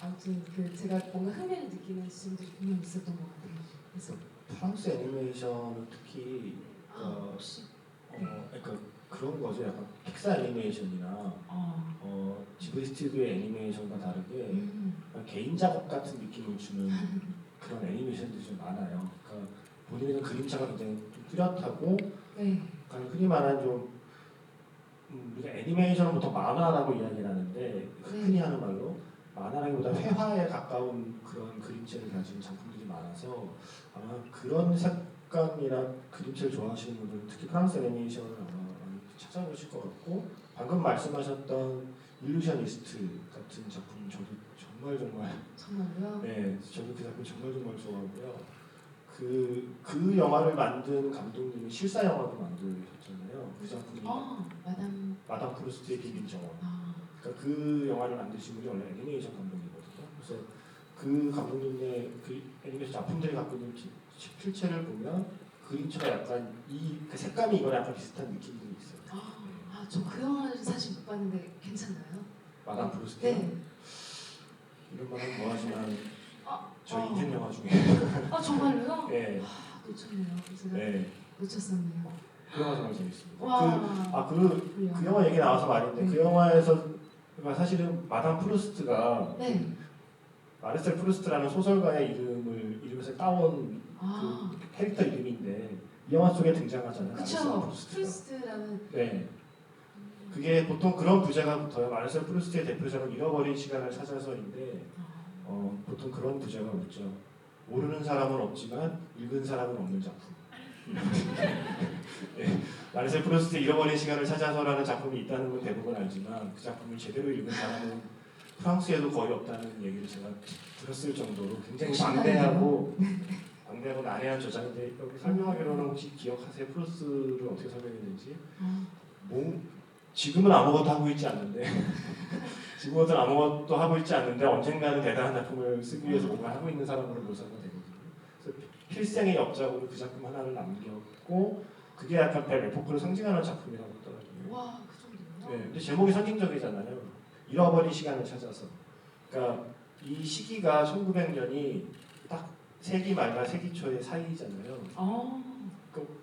아무튼 그 제가 뭔가 흥미를 느끼는 지점들이 분명 있었던 것 같아요. 그래서 프랑스 애니메이션은 특히 혹시 그러니까 그런 거죠. 약간 픽사 애니메이션이나 지브리 스튜디오의 애니메이션과 다르게 약간 개인 작업 같은 느낌을 주는 그런 애니메이션들이 좀 많아요. 그러니까 본인의 그림체가 굉장히 좀 뚜렷하고 네. 약간 흔히 말하는 좀 우리가 애니메이션은 보통 만화라고 이야기를 하는데 흔히 하는 말로 만화라기보다 회화에 가까운 그런 그림체를 가진 작품들이 많아서 아마 그런 색감이나 그림체를 좋아하시는 분들은 특히 프랑스 애니메이션을 아마 많이 찾아보실 것 같고 방금 말씀하셨던 일루셔니스트 같은 작품 저도 정말요? 네 저도 그 작품 정말 좋아하고요. 그 영화를 만든 감독님이 실사 영화도 만드셨잖아요. 그 작품이 마담 프루스트의 비밀 정원. 그러니까 그 영화를 만드신 분이 원래 애니메이션 감독이거든요. 그래서 그 감독님의 그 애니메이션 작품들이 갖고 있는 필체를 보면 그림체가 약간 그 색감이 이거랑 약간 비슷한 느낌들이 있어요. 저 그 영화를 사실 못 봤는데 괜찮나요? 마담 프루스트. 네. 이런 말 하면 뭐 하지만 저 아. 인생 영화 중에. 정말요? 네. 놓쳤네요. 제가 네. 놓쳤었네요. 그 영화 정말 재밌습니다. 와. 그 영화 얘기 나와서 말인데 그 영화에서 사실은 마담 프루스트가 네. 마르셀 프루스트라는 소설가의 이름에서 따온 그 캐릭터 이름인데 이 영화 속에 등장하잖아요. 그쵸. 프루스트라는. 네. 그게 보통 그런 부제가 붙어요. 마르셀 프루스트의 대표작은 잃어버린 시간을 찾아서인데 보통 그런 부제가 붙죠. 모르는 사람은 없지만 읽은 사람은 없는 작품. 네. 마르셀 프루스트의 잃어버린 시간을 찾아서라는 작품이 있다는 건 대부분 알지만 그 작품을 제대로 읽은 사람은 프랑스에도 거의 없다는 얘기를 제가 들었을 정도로 굉장히 방대하고 난해한 저자인데 여기 설명하기로는 혹시 기억하세요? 프루스트를 어떻게 설명했는지? 지금은 아무것도 하고 있지 않는데 지금은 아무것도 하고 있지 않는데 언젠가는 대단한 작품을 쓰기 위해서 뭔가 하고 있는 사람으로 묘사가 되거든요. 그래서 필생의 역작으로 그 작품 하나를 남겼고 그게 약간 벨에포크를 상징하는 작품이라고 하더라고요. 와, 그 정도요? 네, 근데 제목이 상징적이잖아요. 잃어버린 시간을 찾아서. 그러니까 이 시기가 1900년이 딱 세기 말과 세기 초의 사이잖아요. 그러니까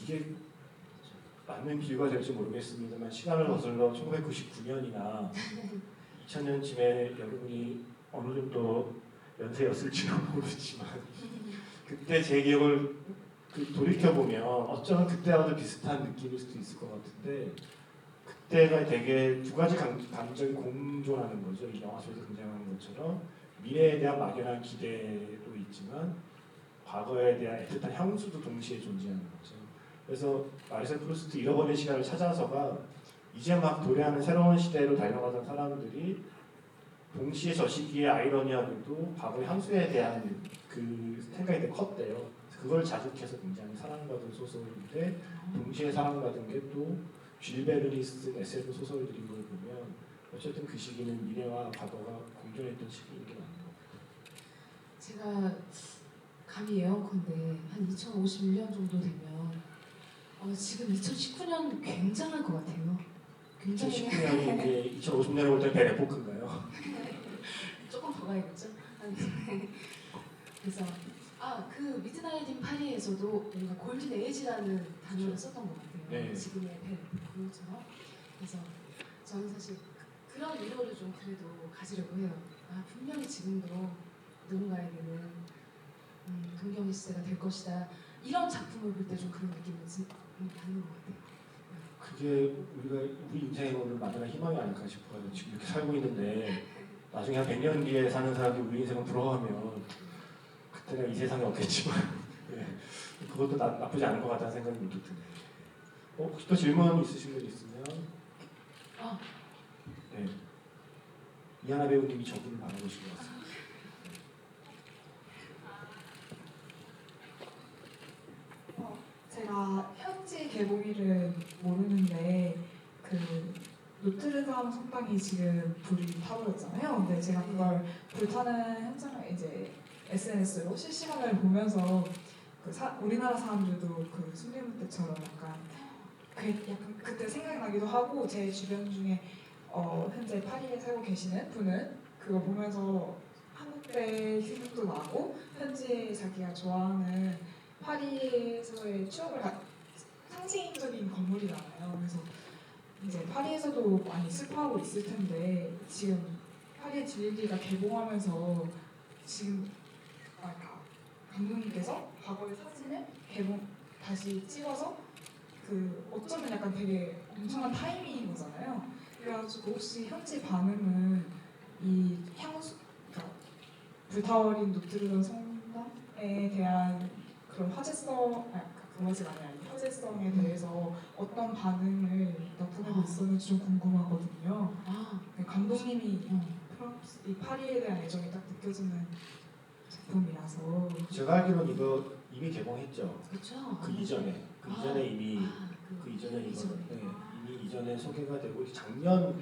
이게 맞는 비유가 될지 모르겠습니다만 시간을 거슬러 1999년이나 2000년쯤에 여러분이 어느 정도 연세였을지는 모르지만 그때 제 기억을 돌이켜보면 어쩌면 그때와도 비슷한 느낌일 수도 있을 것 같은데 그때가 되게 두 가지 감정이 공존하는 거죠. 이 영화 속에서 등장하는 것처럼 미래에 대한 막연한 기대도 있지만 과거에 대한 애틋한 향수도 동시에 존재하는 거죠. 그래서 마르셀 프루스트 잃어버린 시간을 찾아서가 이제 막 도래하는 새로운 시대로 달려가던 사람들이 동시에 저 시기에 아이러니하게도 과거의 향수에 대한 그 생각이 되게 컸대요. 그걸 자극해서 굉장히 사랑받은 소설인데 동시에 사랑받은 게 또 쥘베르니 쓴 SF 소설들인 걸 보면 어쨌든 그 시기는 미래와 과거가 공존했던 시기인 게 맞는 것 같아요. 제가 감히 예언컨대 한 2051년 정도 되면 지금 2019년 굉장할 것 같아요. 굉장히 2019년이 이제 2050년에 올 때 벨에포크인가요? 조금 더 가야겠죠? 그래서 그 미드나잇 인 파리에서도 뭔가 골든 에이지라는 단어를 썼던 것 같아요. 네. 지금의 벨에포크처럼. 그래서 저는 사실 그런 위로를 좀 그래도 가지려고 해요. 분명히 지금도 누군가에게는 동경의 시대가 될 것이다. 이런 작품을 볼 때 좀 그런 느낌을 받는 것 같아요. 그게 우리 인생에 오늘 마지막 희망이 아닐까 싶어요. 지금 이렇게 살고 있는데 나중에 한 100년 뒤에 사는 사람들이 우리 인생을 부러워하면 그때는 이 세상에 없겠지만 네. 그것도 나쁘지 않은 것 같다는 생각이 문득 드네요. 혹시 또 질문 있으신 분 있으면 네. 이하나 배우님이 저분을 바라보신 것 같습니다. 제가 현지 개봉일은 모르는데 그 노트르담 성당이 지금 불이 타버렸잖아요. 근데 제가 그걸 불타는 현장을 이제 SNS로 실시간으로 보면서 우리나라 사람들도 그 순례문 때처럼 약간 그때 생각나기도 하고 제 주변 중에 현재 파리에 살고 계시는 분은 그거 보면서 한국의 생각도 나고 현지에 자기가 좋아하는 파리에서의 추억을 상징적인 건물이잖아요. 그래서 이제 파리에서도 많이 슬퍼하고 있을 텐데 지금 파리의 줄리가 개봉하면서 지금 감독님께서 과거의 사진을 다시 찍어서 그 어쩌면 약간 되게 엄청난 타이밍인 거잖아요. 그래가지고 혹시 현지 반응은 이 그러니까 불타버린 노트르담 성당에 대한 그런 그것이 아니라 이 화제성에 대해서 어떤 반응을 나타내고 있었는지 좀 궁금하거든요. 감독님이 프랑스 이 파리에 대한 애정이 딱 느껴지는 작품이라서. 제가 알기로는 이거 이미 개봉했죠. 그렇죠. 그 이전에 이미 이전에. 이미 이전에 소개가 되고 작년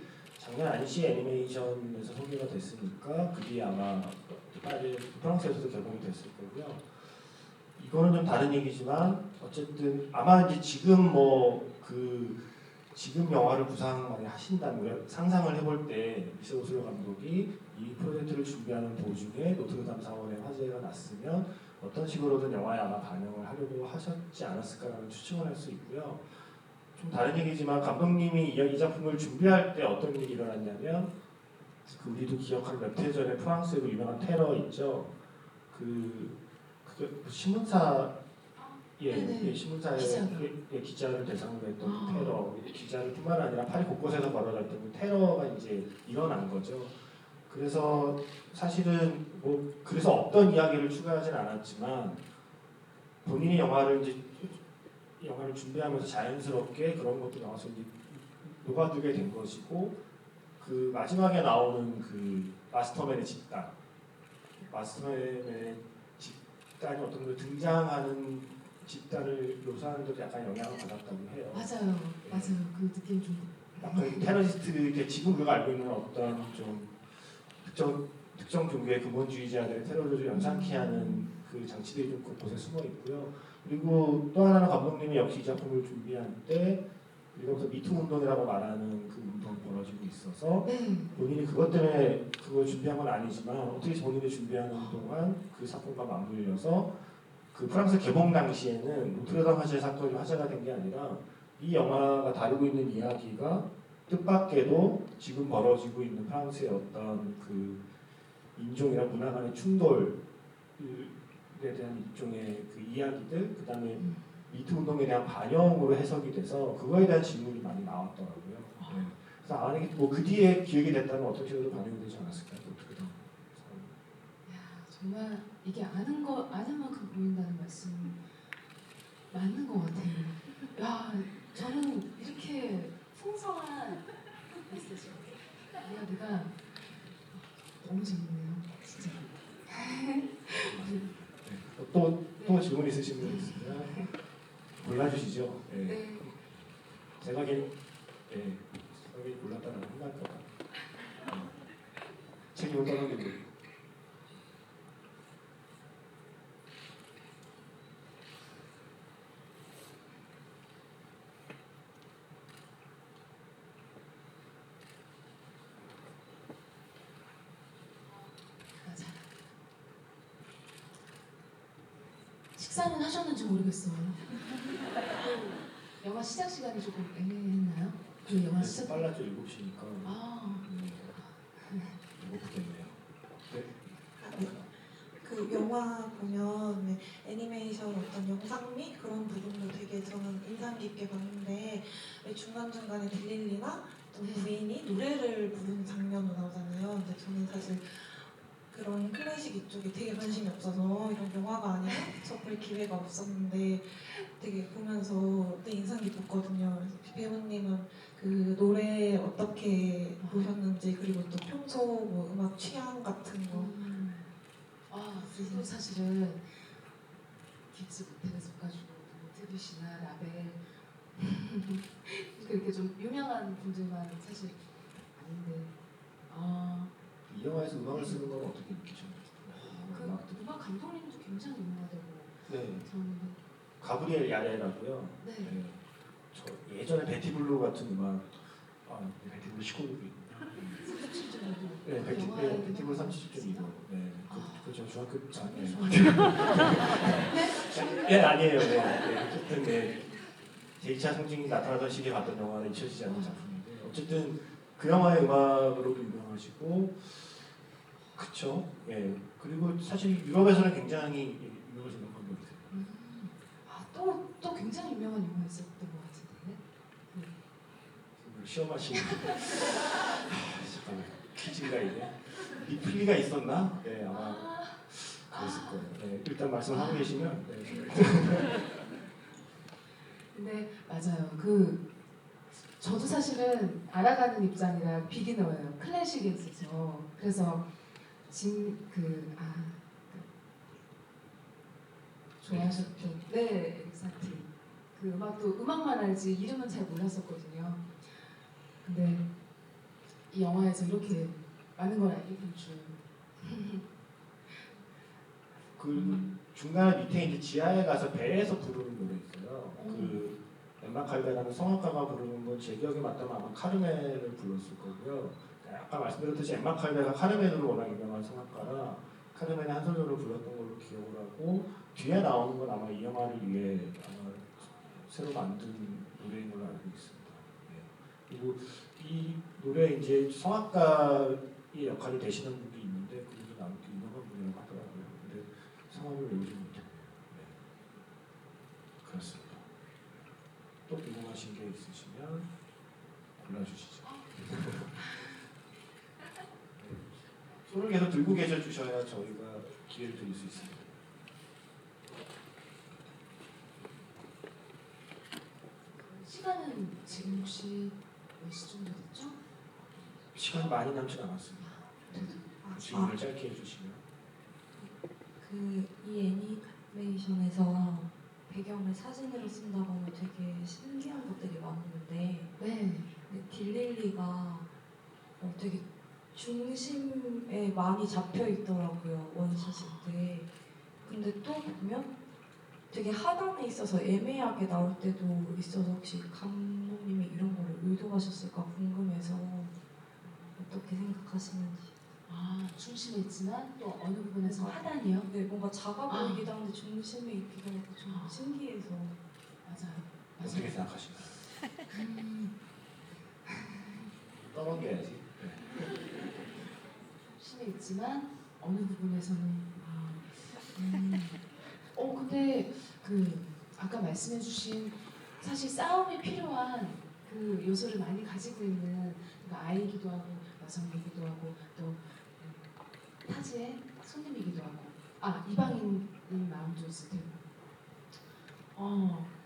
안시 애니메이션에서 소개가 됐으니까 그 뒤에 아마 프랑스에서도 개봉이 됐을 거고요. 이거는 좀 다른 얘기지만 어쨌든 아마 이제 지금 지금 영화를 구상 하신다면 상상을 해볼 때 미셸 오슬러 감독이 이 프로젝트를 준비하는 도중에 노트르담 사원에 화재가 났으면 어떤 식으로든 영화에 아마 반영을 하려고 하셨지 않았을까라는 추측을 할 수 있고요. 좀 다른 얘기지만 감독님이 이 작품을 준비할 때 어떤 일이 일어났냐면 우리도 기억하는 몇 해 전에 프랑스의 그 유명한 테러 있죠. 그게 신문사 신문사의 기자를 대상으로 했던 그 테러, 기자를 뿐만 아니라 파리 곳곳에서 벌어졌던 그 테러가 이제 일어난 거죠. 그래서 사실은 그래서 어떤 이야기를 추가하진 않았지만 본인이 영화를 준비하면서 자연스럽게 그런 것도 나와서 이제 녹아들게 된 것이고 그 마지막에 나오는 그 마스터맨의 집단이 어떤 그 등장하는 집단을 묘사하는 데도 약간 영향을 받았다고 해요. 맞아요. 그 느낌 좀. 약간 테러리스트 지금 우리가 알고 있는 어떤 좀 특정 종교의 근본주의자들의 테러를 좀 연상케 하는 그 장치들이 좀 곳곳에 숨어 있고요. 그리고 또 하나는 감독님이 역시 이 작품을 준비할 때 여기서 미투 운동이라고 말하는 그 운동이 벌어지고 있어서 본인이 그것 때문에 그걸 준비한 건 아니지만 어떻게 본인이 준비하는 동안 그 사건과 맞물려서 그 프랑스 개봉 당시에는 노트르담 화재 사건이 화제가 된 게 아니라 이 영화가 다루고 있는 이야기가 뜻밖에도 지금 벌어지고 있는 프랑스의 어떤 그 인종이나 문화 간의 충돌에 대한 일종의 그 이야기들, 그 다음에 미투 운동에 대한 반영으로 해석이 돼서 그거에 대한 질문이 많이 나왔더라고요. 네. 그래서 만약에 그 뒤에 기획이 됐다면 어떤 식으로 반영이 되지 않았을까요? 노트르담. 정말 이게 아는 만큼 보인다는 말씀 맞는 것 같아요. 저는 이렇게 풍성한 메시지 이야기가 너무 재밌네요, 진짜. 또 질문 있으신 분 있으면 골라주시죠. 네. 제가 골랐다는 생각할까 봐. 책임을 떠넘기고. 식사는 하셨는지 모르겠어요. 영화 시작 시간이 조금 애매했나요? 그 영화 시작 빨랐죠. 7시니까. 배고프겠네요. 그 영화 보면 애니메이션 어떤 영상 및 그런 부분도 되게 저는 인상 깊게 봤는데 왜 중간중간에 딜릴리나 어떤 부인이 노래를 부르는 장면도 나오잖아요. 근데 저는 사실 그런 클래식 이쪽에 되게 관심이 없어서 이런 영화가 아니라 접할 기회가 없었는데 되게 보면서 되게 인상 깊었거든요. 그래서 배우님은 그 노래 어떻게 보셨는지 그리고 또 평소 뭐 음악 취향 같은 거 그리고 사실은 깁스 모텔에서 가지고 드뷔시나 라벨 그렇게 좀 유명한 분들만 사실 아닌데 이 영화에서 음악을 쓰는 건 어떻게 느끼셨나요? 그 음악 감독님도 굉장히 유명하다고 들었는데 가브리엘 야레라고요. 네. 저 예전에 베티블루 같은 음악 베티블루 시코르도 있고 네, 영화에 뷰티풀 37.2도. 네, 그저 중학교 네. 네, 아니에요. 네, 어쨌든 네, 제2차 성징이 나타나던 시기에 봤던 영화는 잊혀지지 않는 작품인데 어쨌든 그 영화의 음악으로도 유명하시고, 그쵸? 예. 그리고 사실 유럽에서는 굉장히 유명하신 감독이세요. 또 굉장히 유명한 영화 있었던 것 같은데. 시험하시는. 잠깐만, 퀴즈가 이게 리플리가 있었나? 네, 아마 그랬을 거예요. 네, 일단 말씀하고 계시면. 네. 근데 맞아요. 저도 사실은 알아가는 입장이라 비기너예요. 클래식에 있어서. 그래서 좋아하셨던 에릭 사티. 그 음악도 음악만 알지 이름은 잘 몰랐었거든요. 근데 이 영화에서 이렇게 많은 걸 알게 된 줄. 그 중간에 밑에 이제 지하에 가서 배에서 부르는 노래 있어요. 그 엠마 칼베라는 성악가가 부르는 건 제 기억에 맞다면 아마 카르멘을 불렀을 거고요. 아까 말씀드렸듯이 엠마 칼베가 카르멘으로 워낙 유명한 성악가라 카르멘의 한 소절을 불렀던 걸로 기억을 하고, 뒤에 나오는 건 아마 이 영화를 위해 아마 새로 만든 노래인 걸로 알고 있습니다. 네. 그리고 이 노래 이제 성악가의 역할을 대신한 분이 있는데 그분도 남게 유명한 분이라고 하더라고요. 근데 성함을 외우지 못했네요. 네. 그렇습니다. 또 궁금하신 게 있으시면 골라주시죠. 네. 손을 계속 들고 계셔 주셔야 저희가 기회를 드릴 수 있습니다. 시간은 지금 혹시 몇 시 정도 됐죠? 시간이 많이 남지 않았습니다. 질문을 짧게 해주시면. 이 애니메이션에서 배경을 사진으로 쓴다거나 되게 신기한 것들이 많았는데 네. 딜릴리가 되게 중심에 많이 잡혀 있더라고요, 원샷일 때. 근데 또 보면 되게 하단에 있어서 애매하게 나올 때도 있어서 혹시 감독님이 이런 거를 의도하셨을까 궁금해서 어떻게 생각하시는지. 중심에 있지만 또 어느 부분에서 하단이요? 네, 뭔가 작아 보이기도 하는데 중심에 있기도 하고 좀 신기해서. 맞아요. 어떻게 생각하시나요? 떠넘겨야지. 네. 중심에 있지만 어느 부분에서는 근데 아까 말씀해주신 사실 싸움이 필요한 그 요소를 많이 가지고 있는, 그러니까 아이기도 하고 여성이기도 하고 또 타지의 손님이기도 하고 이방인 마음도 있을 테고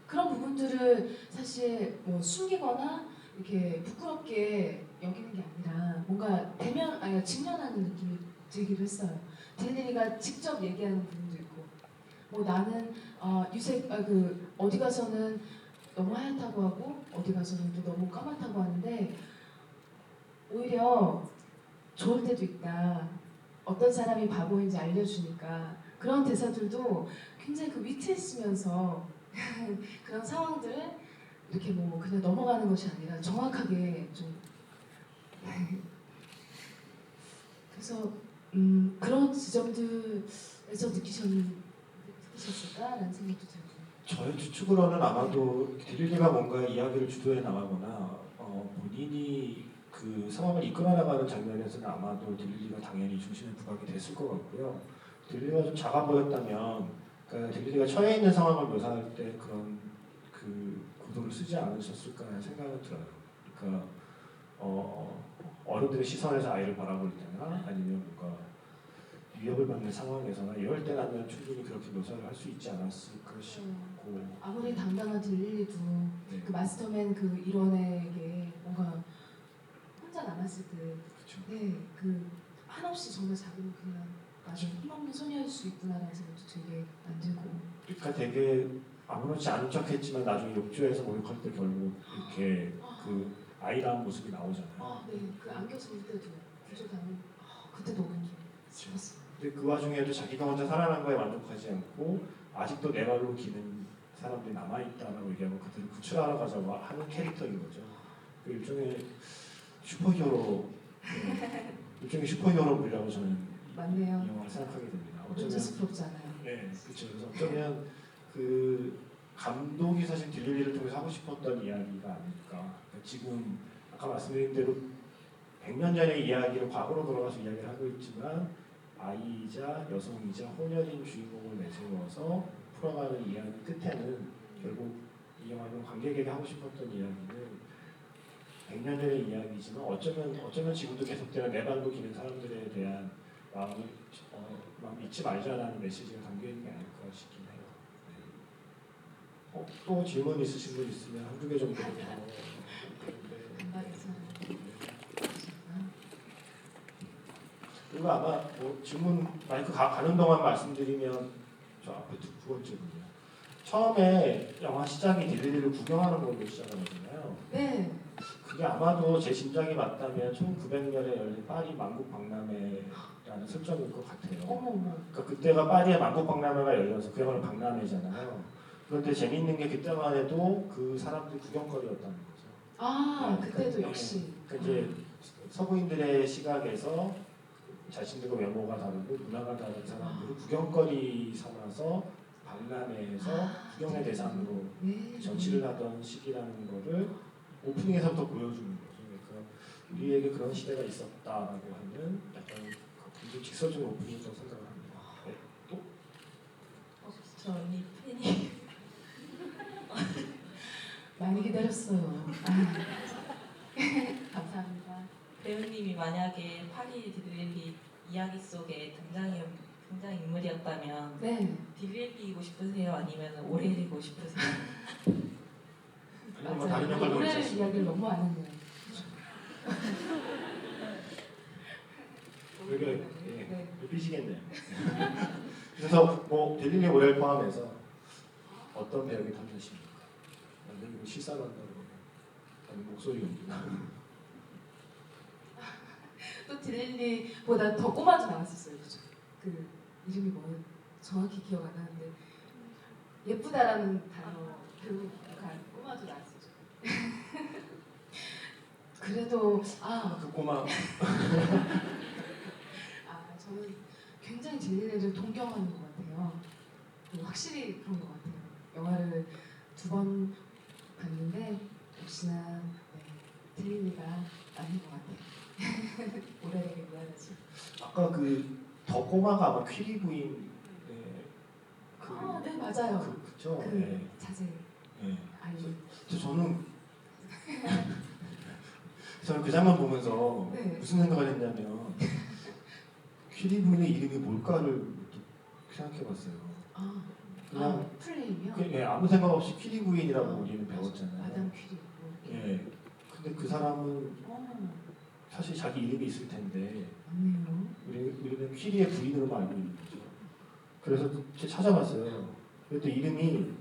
그런 부분들을 사실 뭐 숨기거나 이렇게 부끄럽게 여기는 게 아니라 뭔가 직면하는 느낌이 들기도 했어요. 딜리가 직접 얘기하는 부분도 있고, 뭐 나는 어디 가서는 너무 하얗다고 하고 어디 가서는 또 너무 까맣다고 하는데 오히려 좋을 때도 있다. 어떤 사람이 바보인지 알려주니까. 그런 대사들도 굉장히 위트 있으면서 그런 상황들을 이렇게 뭐 그냥 넘어가는 것이 아니라 정확하게 좀 그래서 그런 지점들에서 느끼셨을까라는 생각도 들고. 저의 추측으로는 아마도 딜리가 뭔가 이야기를 주도해 나가거나 본인이 그 상황을 이끌어 나가는 장면에서는 아마도 딜리가 당연히 중심에 부각이 됐을 것 같고요. 딜리가 좀 작아 보였다면, 그러니까 딜리가 처해 있는 상황을 묘사할 때 그런 그 구도를 쓰지 않으셨을까 하는 생각은 들어요. 그러니까 어른들의 시선에서 아이를 바라볼 때나 아니면 뭔가 위협을 받는 상황에서나 이럴 때라면 충분히 그렇게 묘사를 할 수 있지 않았을까 싶고. 아무리 당당한 딜리도 네. 그 마스터맨 그 일원에게 뭔가 혼자 남았을 때, 그렇죠. 한없이 정말 자기는 그냥 나중에 힘없는 소녀일 수 있구나라는 생각도 되게 만들고. 그러니까 되게 아무렇지 않은 척했지만 나중에 욕조에서 목욕할 때 결국 이렇게 그 아이라는 모습이 나오잖아요. 그 안경 쓸 때도 구조당은 그때 너무 싶었어요. 근데 그 와중에도 자기가 혼자 살아난 거에 만족하지 않고 아직도 내 발로 기는 사람들이 남아있다라고 얘기하고 그들을 구출하러 가자고 하는 캐릭터인 거죠. 그 일종의 슈퍼히어로 일종의 슈퍼히어로물이라고 저는 이 맞네요. 영화를 생각하게 됩니다. 문제스럽지 않아요. 네, 그렇죠. 그래서 어쩌면 그 감독이 사실 딜리리를 통해서 하고 싶었던 이야기가 아닐까. 그러니까 지금 아까 말씀드린 대로 100년 전의 이야기를 과거로 돌아가서 이야기를 하고 있지만 아이이자 여성이자 혼혈인 주인공을 내세워서 풀어가는 이야기 끝에는 결국 이 영화는 관객에게 하고 싶었던 이야기는 100년 전의 이야기지만 어쩌면 지금도 계속되는 내발로 기는 사람들에 대한 마음 잊지 말자라는 메시지가 담겨 있는 게 아닐까 싶긴 해요. 네. 또 질문 있으신 분 있으면 한두 개 정도 더. 그리고 아마 뭐 질문 마이크 가는 동안 말씀드리면 저 앞에 두 번째군요. 처음에 영화 시작이 딜리리를 구경하는 걸로 시작하거든요. 네. 그게 아마도 제 짐작이 맞다면 1900년에 열린 파리 만국박람회라는 설정일 것 같아요. 어머. 그러니까 그때가 파리에 만국박람회가 열려서 그야말로 박람회잖아요. 그런데 재미있는 게 그때만 해도 그 사람들이 구경거리였다는 거죠. 아, 네, 그때도 그러니까, 역시. 그러니까 이제 서구인들의 시각에서 자신들과 외모가 다르고 문화가 다른 사람들을 구경거리 삼아서 박람회에서 구경의 대상으로 네. 전시를 하던 시기라는 거를 오프닝에서부터 보여주는 거죠. 그러니까 우리에게 그런 시대가 있었다라고 하는 약간 굉장히 직설적인 오프닝이라고 생각을 합니다. 네, 또? 저 언니 팬이 많이 기다렸어요. 감사합니다. 배우님이 만약에 파리 딜릴리 이야기 속에 등장인물이었다면 네. 딜릴리이고 싶으세요? 아니면 오레리고 싶으세요? 아니면 뭐 다른 역할도 노래 있었어요. 이야기를 너무 안 했네요. 그게 네. 삐지겠네요. 그래서 뭐 델릴리 오렐 포함해서 어떤 배역이 탐나십니까? 남들이 뭐 실사한다고 아니면 목소리 연기나 또 딜릴리보다 더 꼬마도 나왔었어요. 그죠? 그 이름이 뭐예요? 정확히 기억 안 나는데 예쁘다라는 단어 배우 약간 꼬마도 나왔었죠. 그래도 그 꼬마 저는 굉장히 딜릴리를 동경하는 것 같아요. 확실히 그런 것 같아요. 영화를 2번 봤는데 역시나 딜릴리가 아닌 것 같아요. 오래되게 미안하지. 아까 그 더 꼬마가 아마 퀴리 부인 네 맞아요. 그쵸? 그 네. 자제 네. 아이. 저는 그 장면 보면서 네. 무슨 생각을 했냐면 퀴리 부인의 이름이 뭘까를 생각해봤어요. 그냥 플레임이요? 아무 생각 없이 퀴리 부인이라고 우리는 배웠잖아요. 마담 퀴리. 예. 근데 그 사람은 사실 자기 이름이 있을 텐데 맞네요. 우리는 퀴리의 부인으로만 알고 있는 거죠. 그래서 찾아봤어요. 그랬더니 이름이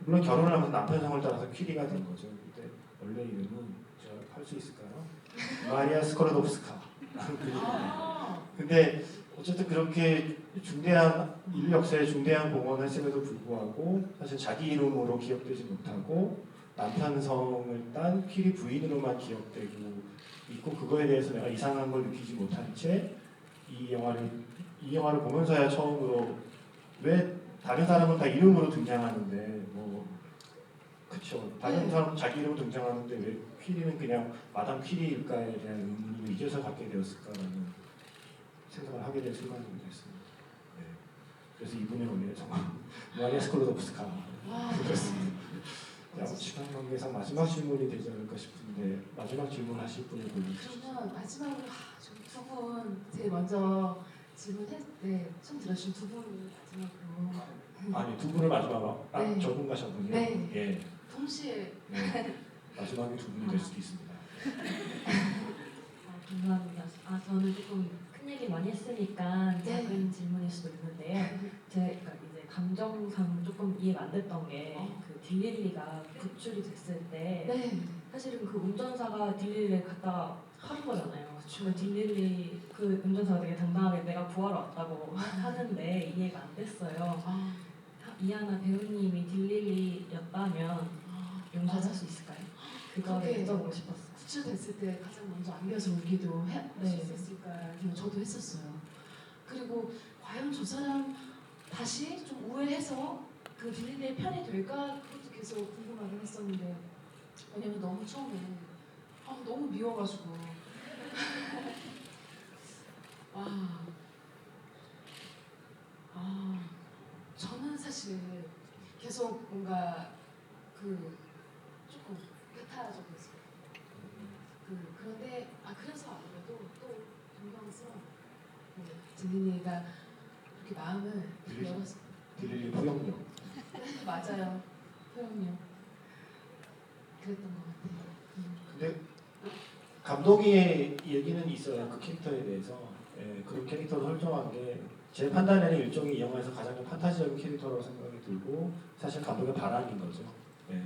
물론 결혼을 하면서 남편 성을 따라서 퀴리가 된 거죠. 근데 원래 이름은 제가 할 수 있을까요? 마리아 스콜라도프스카. 근데 어쨌든 그렇게 중대한 인류 역사에 중대한 공헌을 했음에도 불구하고 사실 자기 이름으로 기억되지 못하고 남편 성을 딴 퀴리 부인으로만 기억되고 있고 그거에 대해서 내가 이상한 걸 느끼지 못한 채 이 영화를 보면서야 처음으로 왜 다른 사람은 다 이름으로 등장하는데 뭐 그쵸 다른 사람은 자기 이름으로 등장하는데 왜 퀴리는 그냥 마담 퀴리일까에 대한 의문을 이제서 갖게 되었을까라는 생각을 하게 된 순간이 됐습니다. 네. 그래서 이분의 원래 정말 마리아 스콜라도프스카 그렇습니다. 시간 관계상 마지막 질문이 되지 않을까 싶은데 마지막 질문하실 분을 보여주시죠. 그러면 마지막으로 저기 두 분 제일 먼저 질문했을 때 처음 들으신 두 분이 마지막으로 아니 두 분을 마지막으로 네. 저분과 저분이요? 네. 예. 동시에 네. 마지막에 두 분이 될 수도 있습니다. 감사합니다. 저는 조금 큰 얘기 많이 했으니까 작은 질문일 수도 있는데요. 제가 이제 감정상 조금 이해가 안 됐던 게 그 딜릴리가 구출이 됐을 때 네. 사실은 그 운전사가 딜릴리를 갖다가 파는 거잖아요. 근데 딜릴리 그 운전사가 되게 당당하게 내가 구하러 왔다고 하는데 이해가 안 됐어요. 이하나 배우님이 딜릴리였다면 용서할 수 있을까요? 그거를 그게 여쭤보고 싶었어요. 구출됐을 때 가장 먼저 안겨서 울기도 할 수 네. 있었을까라는 생각 저도 했었어요. 그리고 과연 저 사람 다시 좀 우회해서 그 빌리의 편이 될까 그것도 계속 궁금하긴 했었는데 왜냐면 너무 처음에 너무 미워가지고 저는 사실 계속 뭔가 그 조금 배타적이었어요. 그런데 그래서 아무래도 또 동경스러운 딜리니가 이렇게 마음을 딜리니? 열었어. 딜릴리 포용력. 맞아요. 표현력. 그랬던 것 같아요. 근데 감독의 얘기는 있어요. 그 캐릭터에 대해서. 예, 그런 캐릭터를 설정한 게 제 판단에는 일종의 이 영화에서 가장 판타지적인 캐릭터라고 생각이 들고 사실 감독의 바람인 거죠. 예,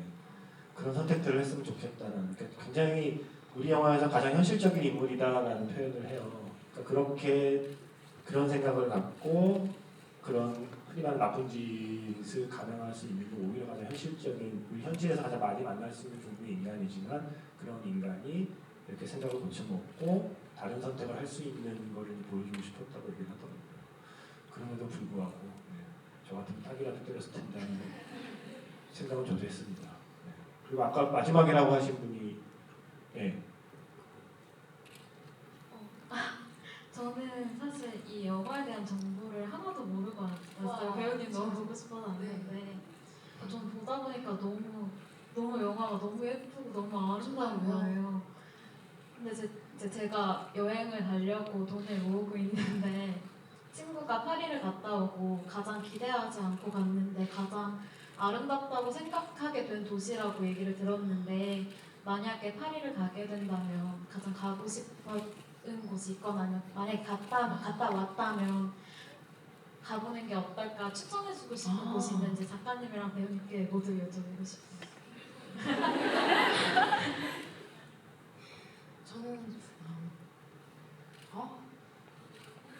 그런 선택들을 했으면 좋겠다는 그러니까 굉장히 우리 영화에서 가장 현실적인 인물이다라는 표현을 해요. 그러니까 그렇게 그런 생각을 갖고 그런 흔히 말하는 나쁜 짓을 감행할 수 있는 게 오히려 가장 현실적인 우리 현실에서 가장 많이 만날 수 있는 종류의 인간이지만 그런 인간이 이렇게 생각을 고쳐먹고 다른 선택을 할 수 있는 걸 보여주고 싶었다고 얘기를 하더라고요. 그럼에도 불구하고 저 같으면 딱이라도 때렸을 텐데 하는 생각은 저도 했습니다. 그리고 아까 마지막이라고 하신 분이 저는 사실 이 영화에 대한 정보를 하나도 모르고 왔어요. 와, 배우님 너무 진짜. 보고 싶어서 왔는데 전 보다 보니까 너무 영화가 너무 예쁘고 너무 아름다운 정말요? 거예요. 근데 제가 여행을 가려고 돈을 모으고 있는데 친구가 파리를 갔다 오고 가장 기대하지 않고 갔는데 가장 아름답다고 생각하게 된 도시라고 얘기를 들었는데 만약에 파리를 가게 된다면 가장 가고 싶었던 곳이 있거나 아니면 만약에 갔다 왔다면 가보는 게 어떨까 추천해주고 싶은 곳이 있는지 작가님이랑 배우님께 모두 여쭤보고 싶어요. 저는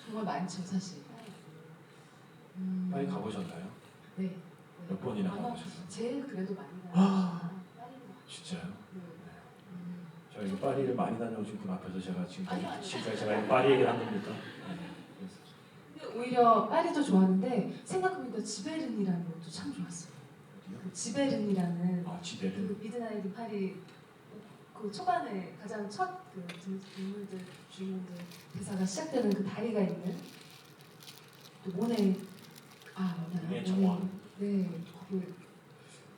정말 많죠 사실. 많이 가보셨나요? 네. 몇 번이나 아마 가보셨나요? 제일 그래도 많이 가요. 진짜요? 네. 저희 파리를 많이 다녀오신 분 앞에서 제가 아니요. 지금까지 제가 파리 얘기를 한 겁니까? 근데 오히려 파리도 좋았는데 생각해보니까 지베른이라는 것도 참 좋았어요. 어디요? 그 지베른이라는 지대를. 그 미드나잇 인 파리 그 초반에 가장 첫그 인물들 주인공들 대사가 시작되는 그 다리가 있는 또 모네 맞나요? 모네 정원. 네,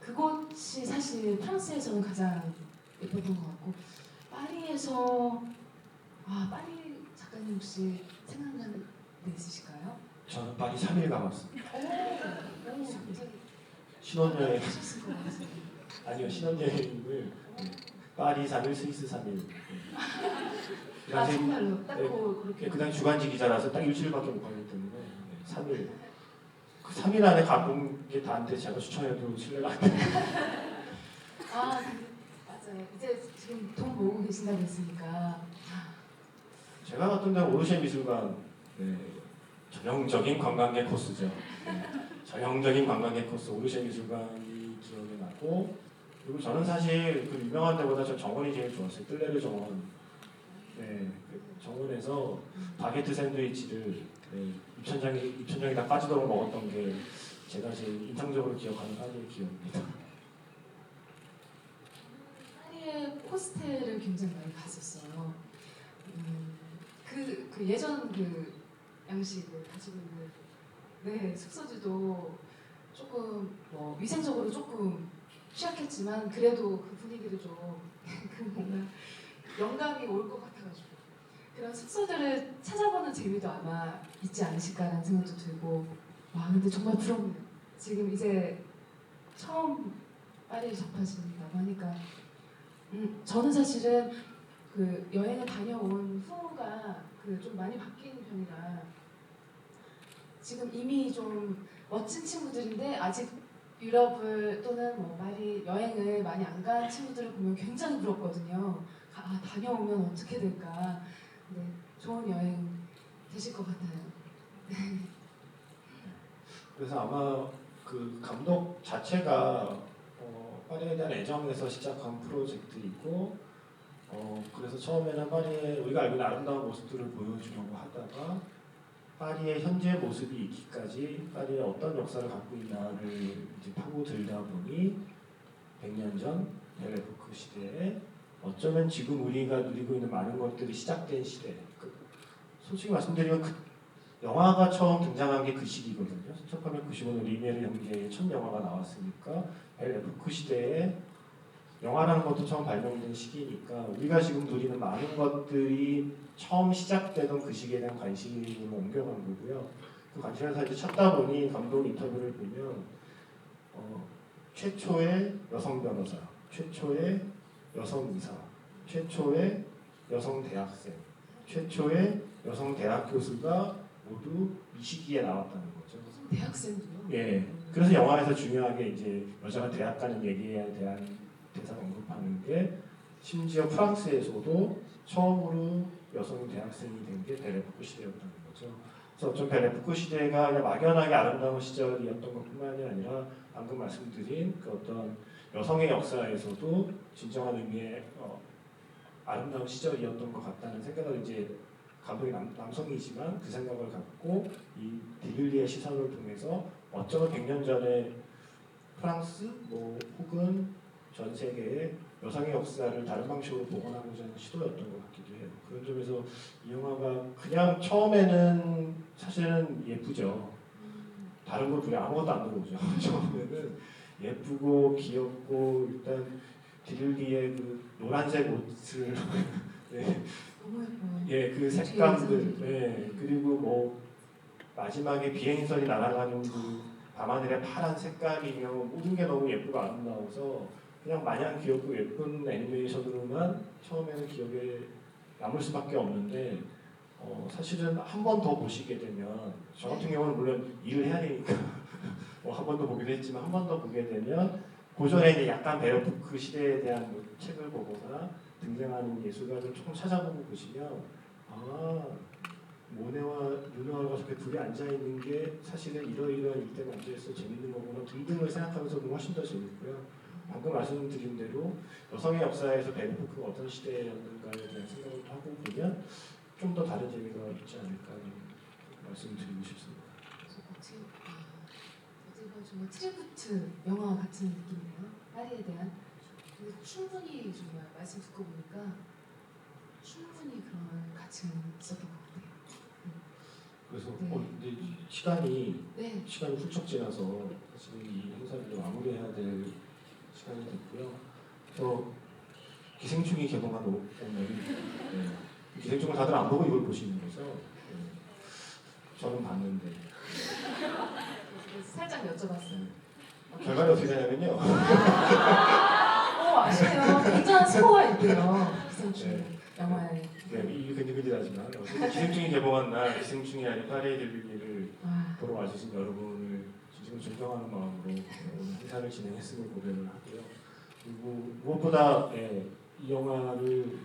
그곳이 사실 프랑스에서는 가장 예뻤던 것 같고 파리에서 파리 작가님 혹시 생각나는 데 있으실까요? 저는 파리 3일 가봤습니다. 굉장히 신혼여행 하셨을 것 같아요. 아니요 신혼여행을 파리 3일 스위스 3일. 그 당시 정말로 딱 그렇게 그 당시 주간지 기자라서 딱 일주일밖에 못 가기 때문에 3일. 그 3일 안에 가본 게 다인데 제가 추천해도 신뢰가 안 돼요. 맞아요. 이제 지금 돈 모으고 계신다고 했으니까 제가 갔던 데는 오르쉐 미술관 전형적인 관광객 코스죠. 전형적인 관광객 코스 오르쉐 미술관이 기억에 나고 그리고 저는 사실 그 유명한 데보다 저 정원이 제일 좋았어요. 뜰레르 정원. 그 정원에서 바게트 샌드위치를 입천장이 다 빠지도록 먹었던 게 제가 제일 인상적으로 기억하는 파리의 기억입니다. 파리의 호스텔을 굉장히 많이 갔었어요. 그 예전 그 양식을 가지고 있는 숙소들도 조금 뭐 위생적으로 조금 취약했지만 그래도 그 분위기를 좀 그 뭔가 영감이 올 것 같아가지고 그런 숙소들을 찾아보는 재미도 아마 있지 않으실까라는 생각도 들고 근데 정말 부럽네요. 지금 이제 처음 파리를 접하신다고 하니까 저는 사실은 그 여행을 다녀온 후가 좀 많이 바뀐 편이라 지금 이미 좀 멋진 친구들인데 아직 유럽을 또는 뭐 파리 여행을 많이 안 간 친구들을 보면 굉장히 부럽거든요. 다녀오면 어떻게 될까. 네, 좋은 여행 되실 것 같아요. 그래서 아마 그 감독 자체가 파리에 대한 애정에서 시작한 프로젝트이고 그래서 처음에는 파리의 우리가 알고 있는 아름다운 모습들을 보여주려고 하다가 파리의 현재 모습이 있기까지 파리의 어떤 역사를 갖고 있나를 이제 파고들다 보니 100년 전 벨레포크 시대에 어쩌면 지금 우리가 누리고 있는 많은 것들이 시작된 시대. 솔직히 말씀드리면 영화가 처음 등장한 게 그 시기거든요. 1895년 리미에르 형제의 첫 영화가 나왔으니까 벨레포크 시대에 영화라는 것도 처음 발명된 시기니까 우리가 지금 누리는 많은 것들이 처음 시작되던 그 시기에 대한 관심을 옮겨간 거고요. 그 관심에서 이제 찾다 보니 감독 인터뷰를 보면 최초의 여성 변호사, 최초의 여성 의사, 최초의 여성 대학생, 최초의 여성 대학 교수가 모두 이 시기에 나왔다는 거죠. 대학생도요? 예. 그래서 영화에서 중요하게 이제 여자가 대학 가는 얘기에 대한 대사를 언급하는 게 심지어 프랑스에서도 처음으로 여성 대학생이 된 게 벨레포크 시대였다는 거죠. 그래서 어쩜 벨레포크 시대가 그냥 막연하게 아름다운 시절이었던 것뿐만이 아니라 방금 말씀드린 그 어떤 여성의 역사에서도 진정한 의미의 아름다운 시절이었던 것 같다는 생각을 이제 감독이 남성이지만 그 생각을 갖고 이 디빌리의 시선을 통해서 어쩌면 100년 전에 프랑스 혹은 전 세계의 여성의 역사를 다른 방식으로 복원하고자 하는 시도였던 것 같기도 해요. 그런 점에서 이 영화가 그냥 처음에는 사실은 예쁘죠. 다른 거 그냥 아무것도 안 들어오죠. 처음에는 예쁘고 귀엽고 일단 디빌리의 그 노란색 옷을 네. 너무 예뻐요. 예, 그 색감들, 예, 그리고 마지막에 비행선이 날아가는 그 밤하늘의 파란 색감이며 모든 게 너무 예쁘고 아름다워서 그냥 마냥 귀엽고 예쁜 애니메이션으로만 처음에는 기억에 남을 수밖에 없는데 사실은 한 번 더 보시게 되면 저 같은 경우는 물론 일을 해야 되니까 한 번 더 보기도 했지만 한 번 더 보게 되면 고전에 이제 약간 벨레포크 시대에 대한 책을 보거나 등장하는 예술가들 조금 찾아보고 보시면 모네와 르누아르가 저렇게 둘이 앉아있는 게 사실은 이러이러한 이때가 앉아있어 재밌는 거구나 등등을 생각하면서 보면 훨씬 더 재밌고요. 방금 말씀드린 대로 여성의 역사에서 벨레포크가 어떤 시대였는가에 대한 생각을 하고 보면 좀 더 다른 재미가 있지 않을까 하는 말씀드리고 싶습니다. 어떻게 정말 트리부트 영화 같은 느낌이에요. 파리에 대한. 근데 충분히 정말 말씀 듣고 보니까 충분히 그런 가치가 있었던 것 같아요. 그래서 네. 근데 시간이 네. 훌쩍 지나서 사실 이 행사를 좀 마무리해야 될 시간이 됐고요. 그래서 기생충이 개봉한 오늘 기생충을 다들 안 보고 이걸 보시는 거죠? 네. 저는 봤는데 살짝 여쭤봤어요. 결과는 어떻게 되냐면요. 아시네요. 굉장한 스포가 있대요. 기생충 네. 영화에. 네, 이 근질근질하지만 기생충이 개봉한 날 기생충이 아닌 파리의 딜빌리를 보러 와주신 여러분을 진심으로 존경하는 마음으로 오늘 행사를 진행했음을 고백을 하고요. 그리고 무엇보다 이 영화를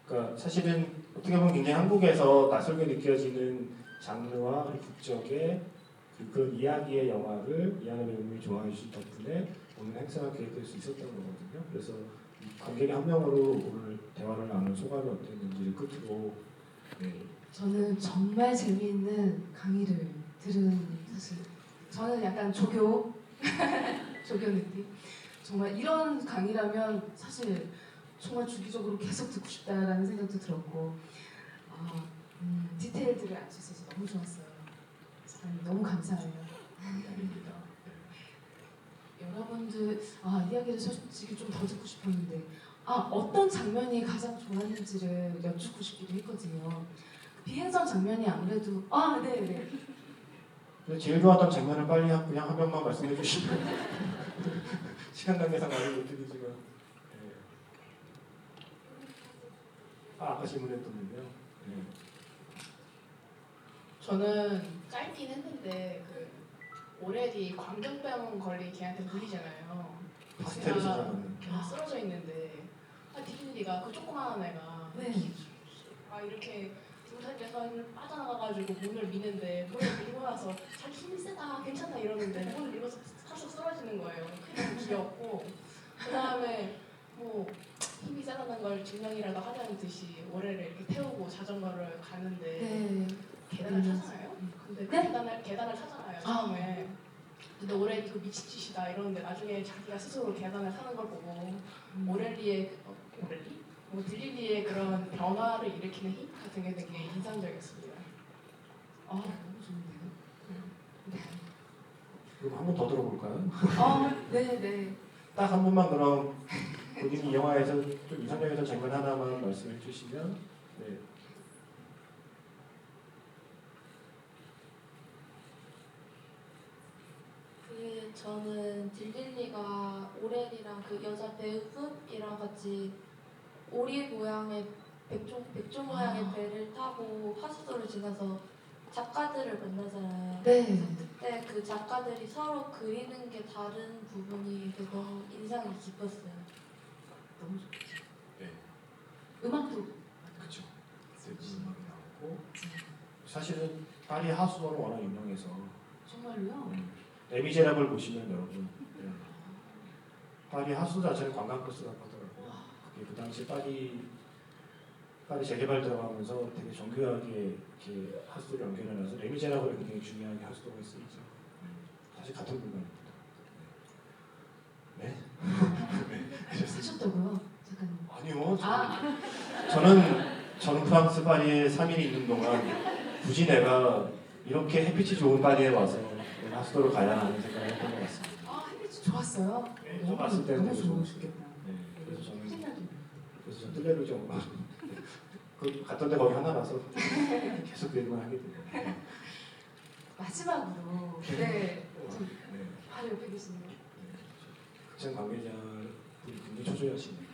그러니까 사실은 어떻게 보면 굉장히 한국에서 낯설게 느껴지는 장르와 국적의 그 이야기의 영화를 이하늘 배우님이 좋아해 주신 덕분에 오늘 행사가 기획될 수 있었던 거거든요. 그래서 관객의 한 명으로 오늘 대화를 나눈 소감이 어땠는지를 끝으로 저는 정말 재미있는 강의를 들은 사실 저는 약간 조교 느낌 정말 이런 강의라면 사실 정말 주기적으로 계속 듣고 싶다라는 생각도 들었고 디테일들을 알 수 있어서 너무 좋았어요. 너무 감사해요. 여러분들 이야기를 솔직히 좀 더 듣고 싶었는데 어떤 장면이 가장 좋았는지를 여쭙고 싶기도 했거든요. 비행선 장면이 아무래도 네네. 제일 좋았던 장면을 빨리 그냥 한 명만 말씀해 주시면 시간 관계상 말을 못 드리지만 아까 질문했던 분이요. 저는 짧긴 했는데 오래디 광견병 걸린 걔한테 물리잖아요. 파스텔을 찾아가는 걔가 쓰러져 있는데 디빌리가 그 조그마한 애가 이렇게 등산에서 빠져나가가지고 문을 미는데 문을 밀고 나서 자기 힘이 세다 괜찮다 이러는데 문을 밀어서 탁 쓰러지는 거예요. 그게 너무 귀엽고 그 다음에 힘이 세다는 걸 증명이라도 하자는 듯이 모래를 이렇게 태우고 자전거를 가는데 네. 계단을 타잖아요. 근데 그 네? 계단을 타잖아요 처음에. 근데 오렐리 이거 미친 짓이다 이러는데 나중에 자기가 스스로 계단을 타는 걸 보고 오렐리의 오렐리? 뭐 딜릴리의 그런 변화를 일으키는 힘 같은 게 되게 인상적이었습니다. 너무 좋은데요. 그럼 한 번 더 들어볼까요? 네. 딱 한 번만 그럼 본인이 이 영화에서 좀 인상적이었던 장면 하나만 말씀해 주시면. 네. 저는 딜릴리가 오렐이랑 그 여자 배우분이랑 같이 오리 모양의 백조 모양의 배를 타고 하수도를 지나서 작가들을 만나잖아요. 네. 그때 그 작가들이 서로 그리는 게 다른 부분이 되게 너무 인상이 깊었어요. 너무 좋죠. 네. 음악도 그렇죠. 음악이 나오고 사실은 파리 하수도는 워낙 유명해서 정말로요? 레미제라블 보시면 여러분 파리 하수도 자체는 관광 코스라고 하더라고요. 그게 그 당시 파리 재개발 들어가면서 되게 정교하게 이렇게 하수도를 연결해놔서 레미제라블이 굉장히 중요하게 하수도가 쓰이죠. 사실 같은 공간입니다. 네. 하셨다고요? 잠깐. 아니요. 저는 프랑스 파리에 3일 있는 동안 굳이 내가 이렇게 햇빛이 좋은 파리에 와서 내가 하수도를 가야 하는 생각을 했던 것 같습니다. 햇빛이 좋았어요. 네, 저 봤을 때는 너무 되게 좋으셨겠다. 네, 그래서 저는 힐라도. 뜰레르 좀 그 갔던 데 거기 하나라서 계속 그 얘기만 하게 돼요. 마지막으로 네. 좀 네. 바로 옆에 계시네요. 극장 관계자분이 굉장히 초조해하시네요.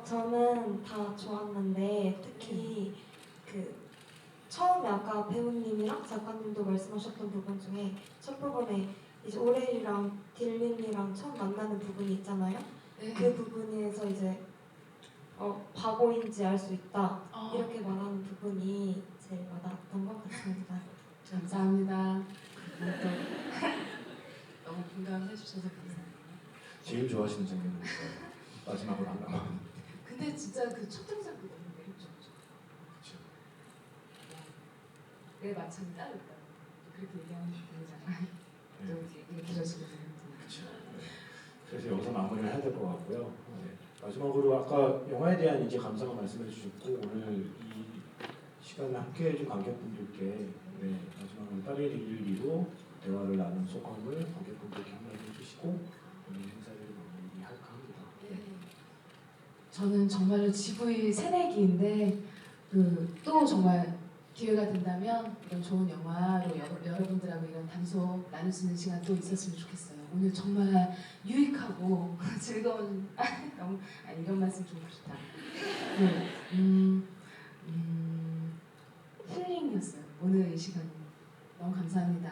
저는 다 좋았는데 특히 그 처음에 아까 배우님이랑 작가님도 말씀하셨던 부분 중에 첫 부분에 이제 오렐이랑 딜린이랑 처음 만나는 부분이 있잖아요. 네. 그 부분에서 이제 바보인지 알 수 있다 이렇게 말하는 부분이 제일 와닿았던 것 같습니다. 감사합니다. 너무 공감해 주셔서 감사합니다. 제일 좋아하시는 장면은 마지막으로 하나만. 근데 진짜 그 첫 등장도 너무 매력적이죠. 그렇죠. 내 마침이 따로 있다. 그렇게 얘기하는 분이잖아요. 또 이게 길어지게 되는 분. 그렇죠. 네. 그래서 여기서 마무리를 해야 될 것 같고요. 네. 마지막으로 아까 영화에 대한 이제 감상을 말씀해 주셨고 오늘 이 시간을 함께 해준 관객분들께 마지막으로 파리 딜릴리로 대화를 나눈 소감을 관객분들께 한마디 해주시고 오늘 행사를 마무리할까 합니다. 네. 저는 정말로 GV 새내기인데 또 정말 기회가 된다면 이런 좋은 영화로 여러분들하고 이런 담소 나눌 수 있는 시간 또 있었으면 좋겠어요. 오늘 정말 유익하고 즐거운 이런 말씀 좀 그렇다. 힐링이었어요. 오늘 이 시간 너무 감사합니다.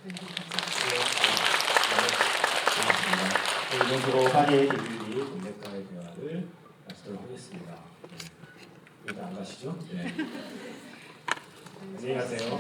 고맙습니다. 이 정도로 파리의 딜릴리 동맥과의 대화를 마치도록 하겠습니다. 이제 안 가시죠? 네. 안녕히 가세요.